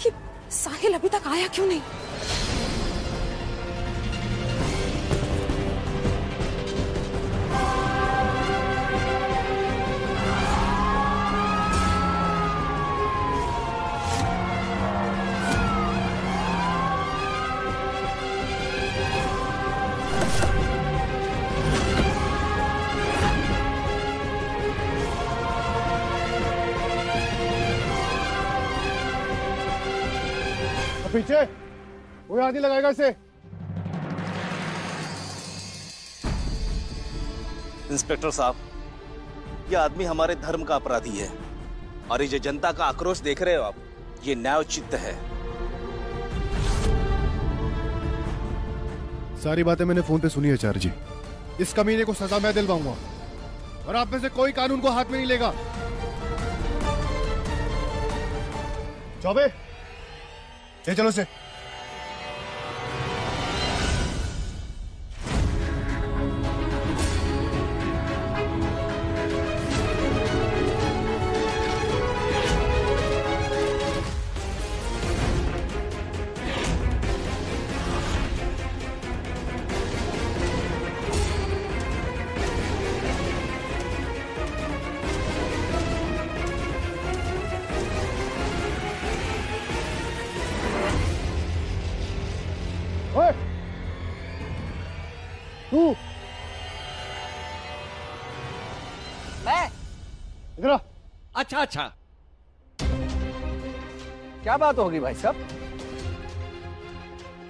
ये साहिल अभी तक आया क्यों नहीं? पीछे वो आदमी लगाएगा इसे। इंस्पेक्टर साहब, ये आदमी हमारे धर्म का अपराधी है और ये जो जनता का आक्रोश देख रहे हो आप, ये न्यायोचित है। सारी बातें मैंने फोन पे सुनी है चार जी। इस कमीने को सजा मैं दिलवाऊंगा और आप में से कोई कानून को हाथ में नहीं लेगा। चौबे, ये चलो से। मैं इधर आ। अच्छा अच्छा, क्या बात होगी भाई साहब?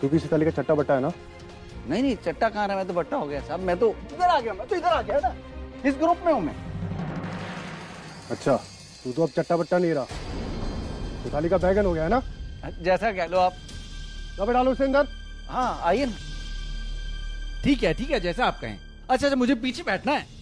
तू किसी ताली का चट्टा बट्टा है ना? नहीं नहीं, चट्टा कहाँ रहा, मैं तो बट्टा हो गया साहब। मैं तो इधर आ गया, मैं तो इधर आ गया ना, इस ग्रुप में हूँ मैं। अच्छा, तू तो अब चट्टा बट्टा नहीं रहा, तू थाली का बैगन हो गया है ना? जैसा कह लो आप। कब डालो उसे अंदर? हाँ आइए ना। ठीक है, जैसा आप कहें। अच्छा, मुझे पीछे बैठना है।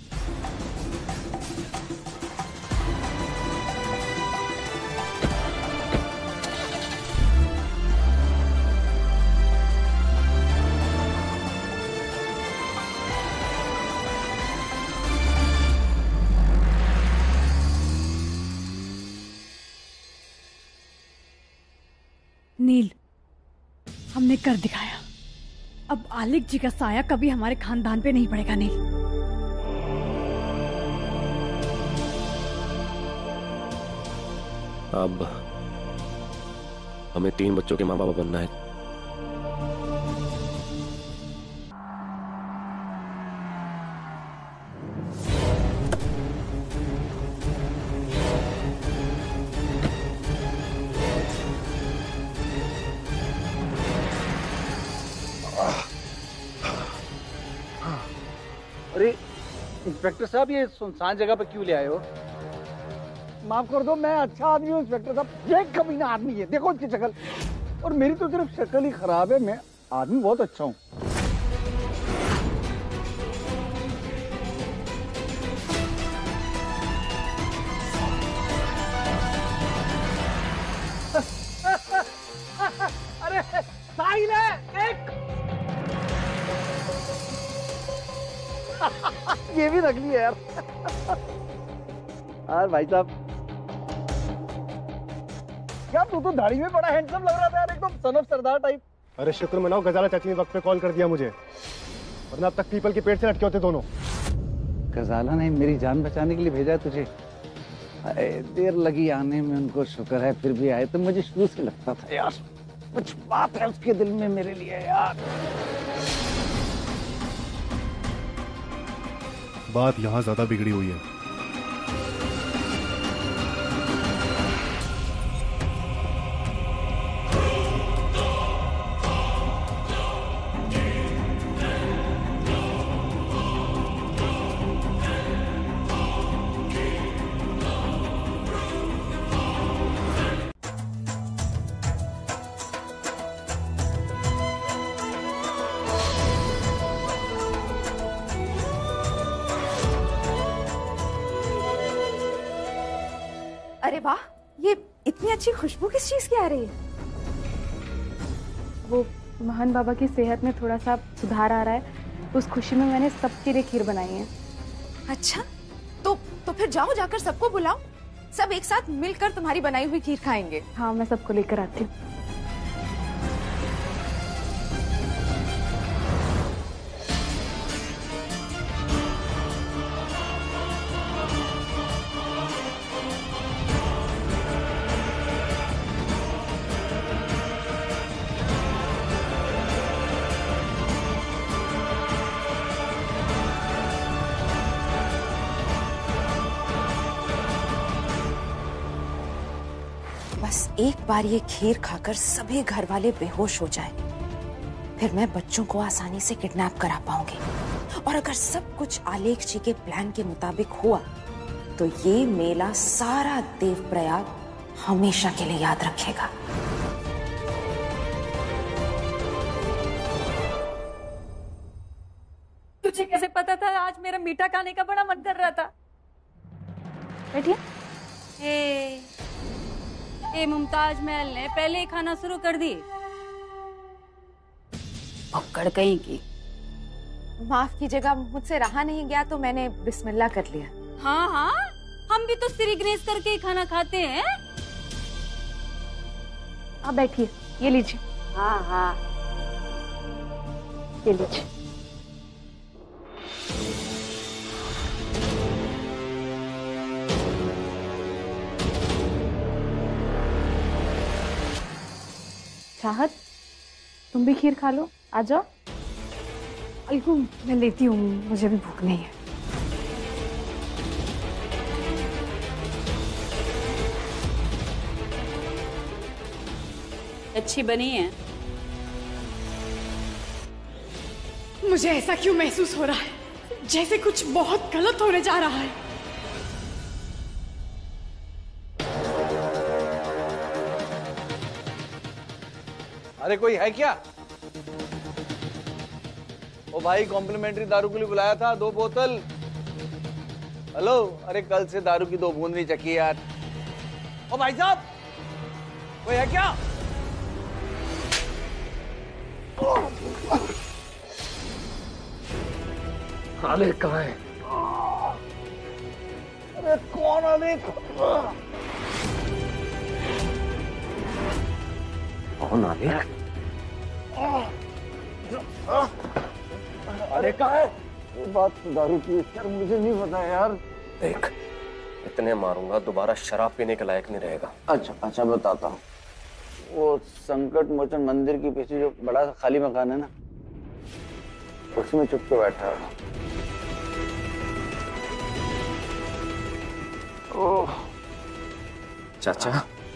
नील, हमने कर दिखाया। अब आलिक जी का साया कभी हमारे खानदान पे नहीं पड़ेगा। नील, अब हमें 3 बच्चों के माँ बाप बनना है। अरे इंस्पेक्टर साहब, ये सुनसान जगह पे क्यों ले आए हो? माफ कर दो, मैं अच्छा आदमी हूँ इंस्पेक्टर साहब। ये कमीना आदमी है, देखो उसकी शक्ल। और मेरी तो सिर्फ शक्ल ही खराब है, मैं आदमी बहुत अच्छा हूँ। अरे साहिल है एक। ये भी नकली है यार। यार भाई साहब, यार तू तो दाढ़ी में बड़ा हैंडसम लग रहा था यार, एकदम सन ऑफ सरदार टाइप। अरे शुक्र मनाओ, गजाला चाची ने वक्त पे कॉल कर दिया मुझे, वरना अब तक पीपल के पेड़ से लटके होते दोनों। गजाला ने मेरी जान बचाने के लिए भेजा है तुझे। देर लगी आने में, उनको शुक्र है फिर भी आए। तो मुझे शुरू से लगता था यार, कुछ बात है उसके दिल में मेरे लिए यार। बात यहाँ ज्यादा बिगड़ी हुई है। अरे वाह, ये इतनी अच्छी खुशबू किस चीज की आ रही है? वो महान बाबा की सेहत में थोड़ा सा सुधार आ रहा है, उस खुशी में मैंने सबके लिए खीर बनाई है। अच्छा, तो फिर जाओ, जाकर सबको बुलाओ, सब एक साथ मिलकर तुम्हारी बनाई हुई खीर खाएंगे। हाँ, मैं सबको लेकर आती हूँ। बस एक बार ये खीर खाकर सभी घर वाले बेहोश हो जाए, फिर मैं बच्चों को आसानी से किडनैप करा पाऊंगी। और अगर सब कुछ आलेख जी के प्लान के मुताबिक हुआ तो ये मेला सारा देवप्रयाग हमेशा के लिए याद रखेगा। तुझे कैसे पता था आज मेरा मीठा खाने का बड़ा मन कर रहा था? बैठिए। ए मुमताज महल ने पहले ही खाना शुरू कर दी। पकड़ कहीं की। माफ कीजिएगा, मुझसे रहा नहीं गया तो मैंने बिस्मिल्लाह कर लिया। हाँ हाँ, हम भी तो श्री गणेश करके ही खाना खाते हैं। आप बैठिए, ये लीजिए। हाँ हाँ, ये लीजिए। चाहत, तुम भी खीर खा लो, आ जाओ। अलगू, मैं लेती हूँ, मुझे भी भूख नहीं है। अच्छी बनी है। मुझे ऐसा क्यों महसूस हो रहा है जैसे कुछ बहुत गलत होने जा रहा है। अरे कोई है क्या? ओ भाई, कॉम्प्लीमेंट्री दारू के लिए बुलाया था, 2 बोतल। हेलो, अरे कल से दारू की 2 बूंद नहीं चखी यार। ओ भाई साहब, कोई है क्या? आलेख कहाँ है? अरे कौन आलेख? कौन आलेख? अरे कहाँ है? ये बात तो दारू की यार, मुझे नहीं पता यार। देख, इतने मारूंगा दोबारा शराब पीने के लायक नहीं रहेगा। अच्छा बताता हूँ। वो संकट मोचन मंदिर के पीछे जो बड़ा सा खाली मकान है ना, उसमें चुप के बैठा है। चाचा,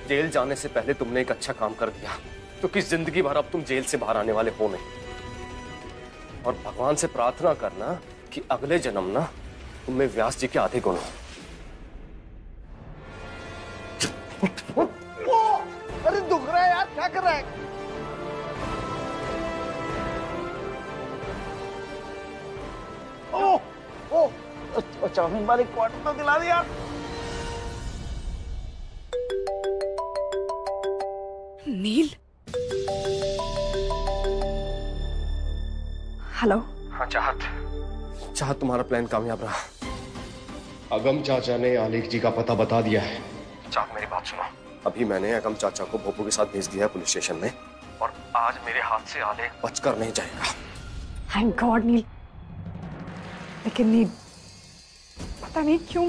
जेल जाने से पहले तुमने एक अच्छा काम कर दिया, क्योंकि जिंदगी भर अब तुम जेल से बाहर आने वाले हो नहीं। और भगवान से प्रार्थना करना कि अगले जन्म ना तुम्हें व्यास जी के आधे गुण हो। अरे दुख रहा है यार, क्या कर रहा है? ओ चाउमीन वाली क्वार्टर तो दिला दिया। नील, हेलो। हाँ चाहत, तुम्हारा प्लान कामयाब रहा। अगम चाचा ने आलेख जी का पता बता दिया है। चाहत, मेरी बात सुनो। अभी मैंने अगम चाचा को भोपू के साथ भेज दिया है पुलिस स्टेशन में, और आज मेरे हाथ से आलेख बचकर नहीं जाएगा। थैंक गॉड नील। लेकिन नील, पता नहीं क्यों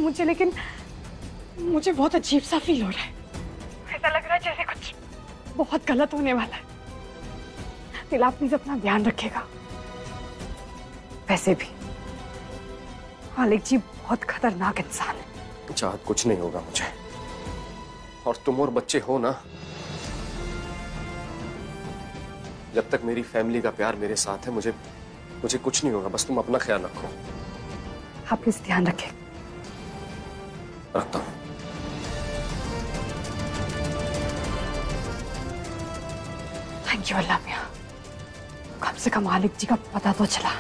मुझे बहुत अजीब सा फील हो रहा है। ऐसा लग रहा है जैसे कुछ बहुत गलत होने वाला है। नील, आप प्लीज अपना ध्यान रखिएगा। वैसे भी मालिक जी बहुत खतरनाक इंसान है। चाहत कुछ नहीं होगा मुझे, और तुम और बच्चे हो ना, जब तक मेरी फैमिली का प्यार मेरे साथ है मुझे कुछ नहीं होगा। बस तुम अपना ख्याल रखो। आप प्लीज ध्यान रखें। रखता हूं। थैंक यू अल्लाह मियां, कम से कम मालिक जी का पता तो चला।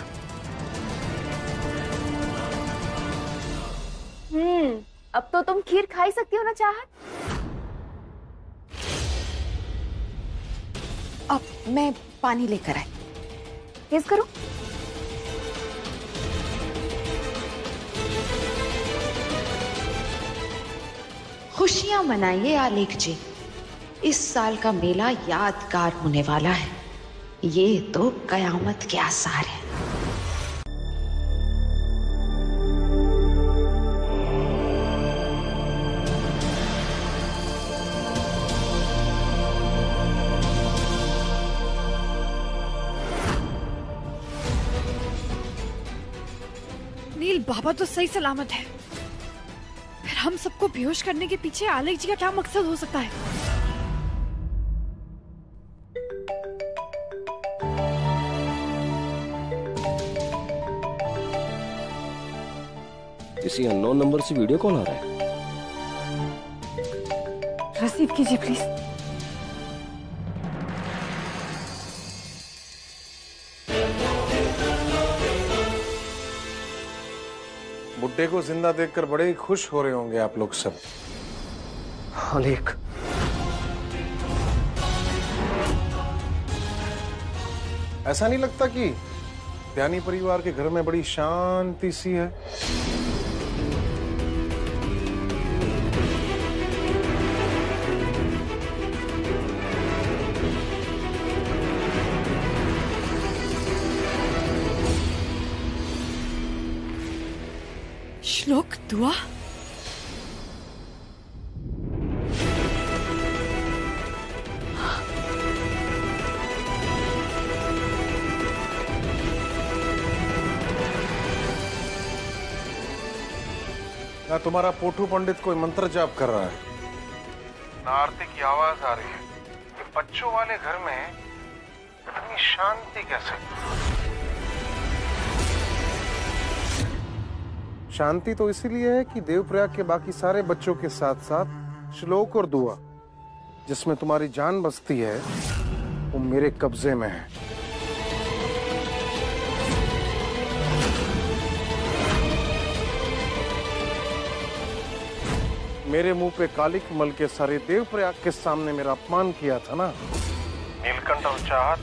अब तो तुम खीर खा ही सकती हो ना चाहत। अब मैं पानी लेकर आई, तेज करो। खुशियां मनाइए आलेख जी, इस साल का मेला यादगार होने वाला है। ये तो कयामत के आसार है। नील बाबा तो सही सलामत है, फिर हम सबको बेहोश करने के पीछे आलेख जी का क्या मकसद हो सकता है? किसी अननोन नंबर से वीडियो कॉल आ रहा है। रिसीव कीजिए प्लीज। बुड्ढे को जिंदा देखकर बड़े ही खुश हो रहे होंगे आप लोग सब। आलेख, ऐसा नहीं लगता कि ध्यानी परिवार के घर में बड़ी शांति सी है? श्लोक दुआ? ना तुम्हारा पोठू पंडित कोई मंत्र जाप कर रहा है, ना आरती की आवाज आ रही है। ये बच्चों वाले घर में इतनी शांति कैसे? शांति तो इसीलिए है कि देवप्रयाग के बाकी सारे बच्चों के साथ साथ श्लोक और दुआ, जिसमें तुम्हारी जान बसती है, वो मेरे कब्जे में है। मेरे मुंह पे कालिक मल के सारे देवप्रयाग के सामने मेरा अपमान किया था ना। नीलकंठ और चाहत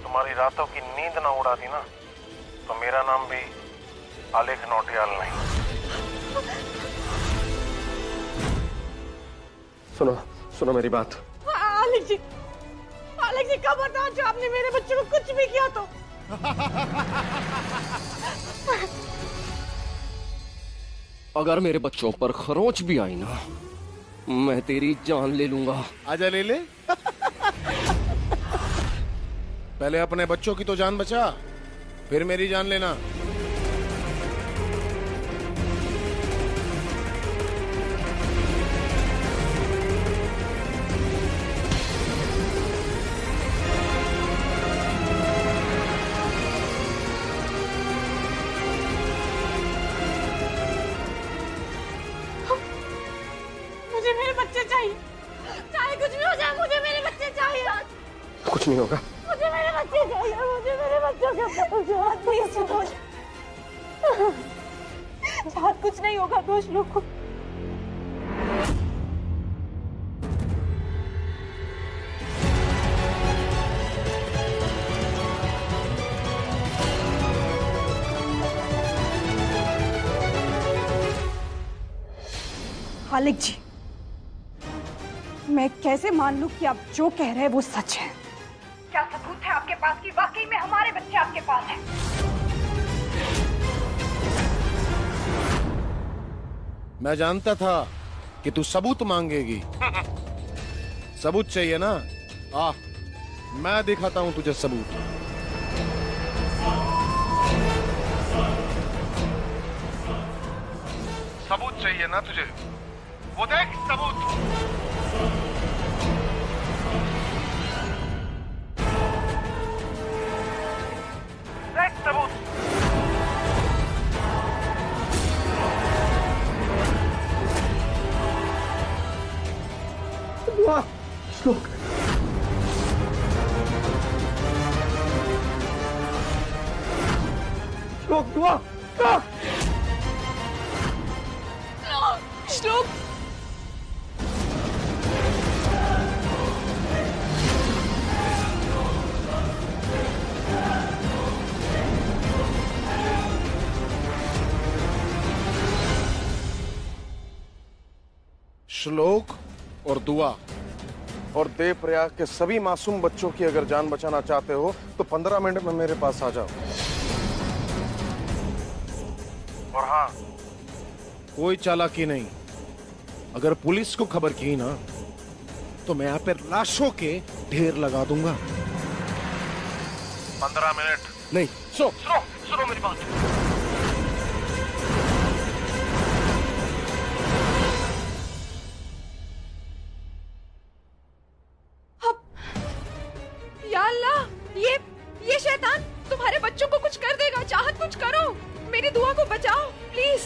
तुम्हारी रातों की नींद ना उड़ा दी ना, तो मेरा नाम भी आलेख नौटियाल नहीं। सुनो मेरी बात। आलेख जी कब बताओ जो आपने मेरे बच्चे को कुछ भी किया तो? अगर मेरे बच्चों पर खरोंच भी आई ना, मैं तेरी जान ले लूंगा। आजा ले ले। पहले अपने बच्चों की तो जान बचा, फिर मेरी जान लेना। मुझे मेरे बच्चे चाहिए, चाहे कुछ भी हो जाए, मुझे मेरे बच्चे चाहिए। कुछ नहीं होगा। मुझे मेरे बच्चे चाहिए, मुझे मेरे बच्चों के प्लीज दोष। चाहत कुछ नहीं होगा दोष लोग को। आलेख जी, मैं कैसे मान लूं कि आप जो कह रहे हैं वो सच है? क्या सबूत है आपके पास कि वाकई में हमारे बच्चे आपके पास हैं? मैं जानता था कि तू सबूत मांगेगी। सबूत चाहिए ना? आ, मैं दिखाता हूं तुझे सबूत। सबूत चाहिए ना तुझे? वो देख सबूत। देख सबूत। दुआ, श्लोक, श्लोक, दुआ, श्लोक, श्लोक और दुआ और देवप्रयाग के सभी मासूम बच्चों की अगर जान बचाना चाहते हो तो 15 मिनट में मेरे पास आ जाओ। और हाँ, कोई चालाकी नहीं। अगर पुलिस को खबर की ना तो मैं यहाँ पे लाशों के ढेर लगा दूंगा। 15 मिनट नहीं। सुनो मेरी बात। या अल्लाह, ये शैतान तुम्हारे बच्चों को कुछ कर देगा। चाहत कुछ करो, मेरी दुआ को बचाओ प्लीज।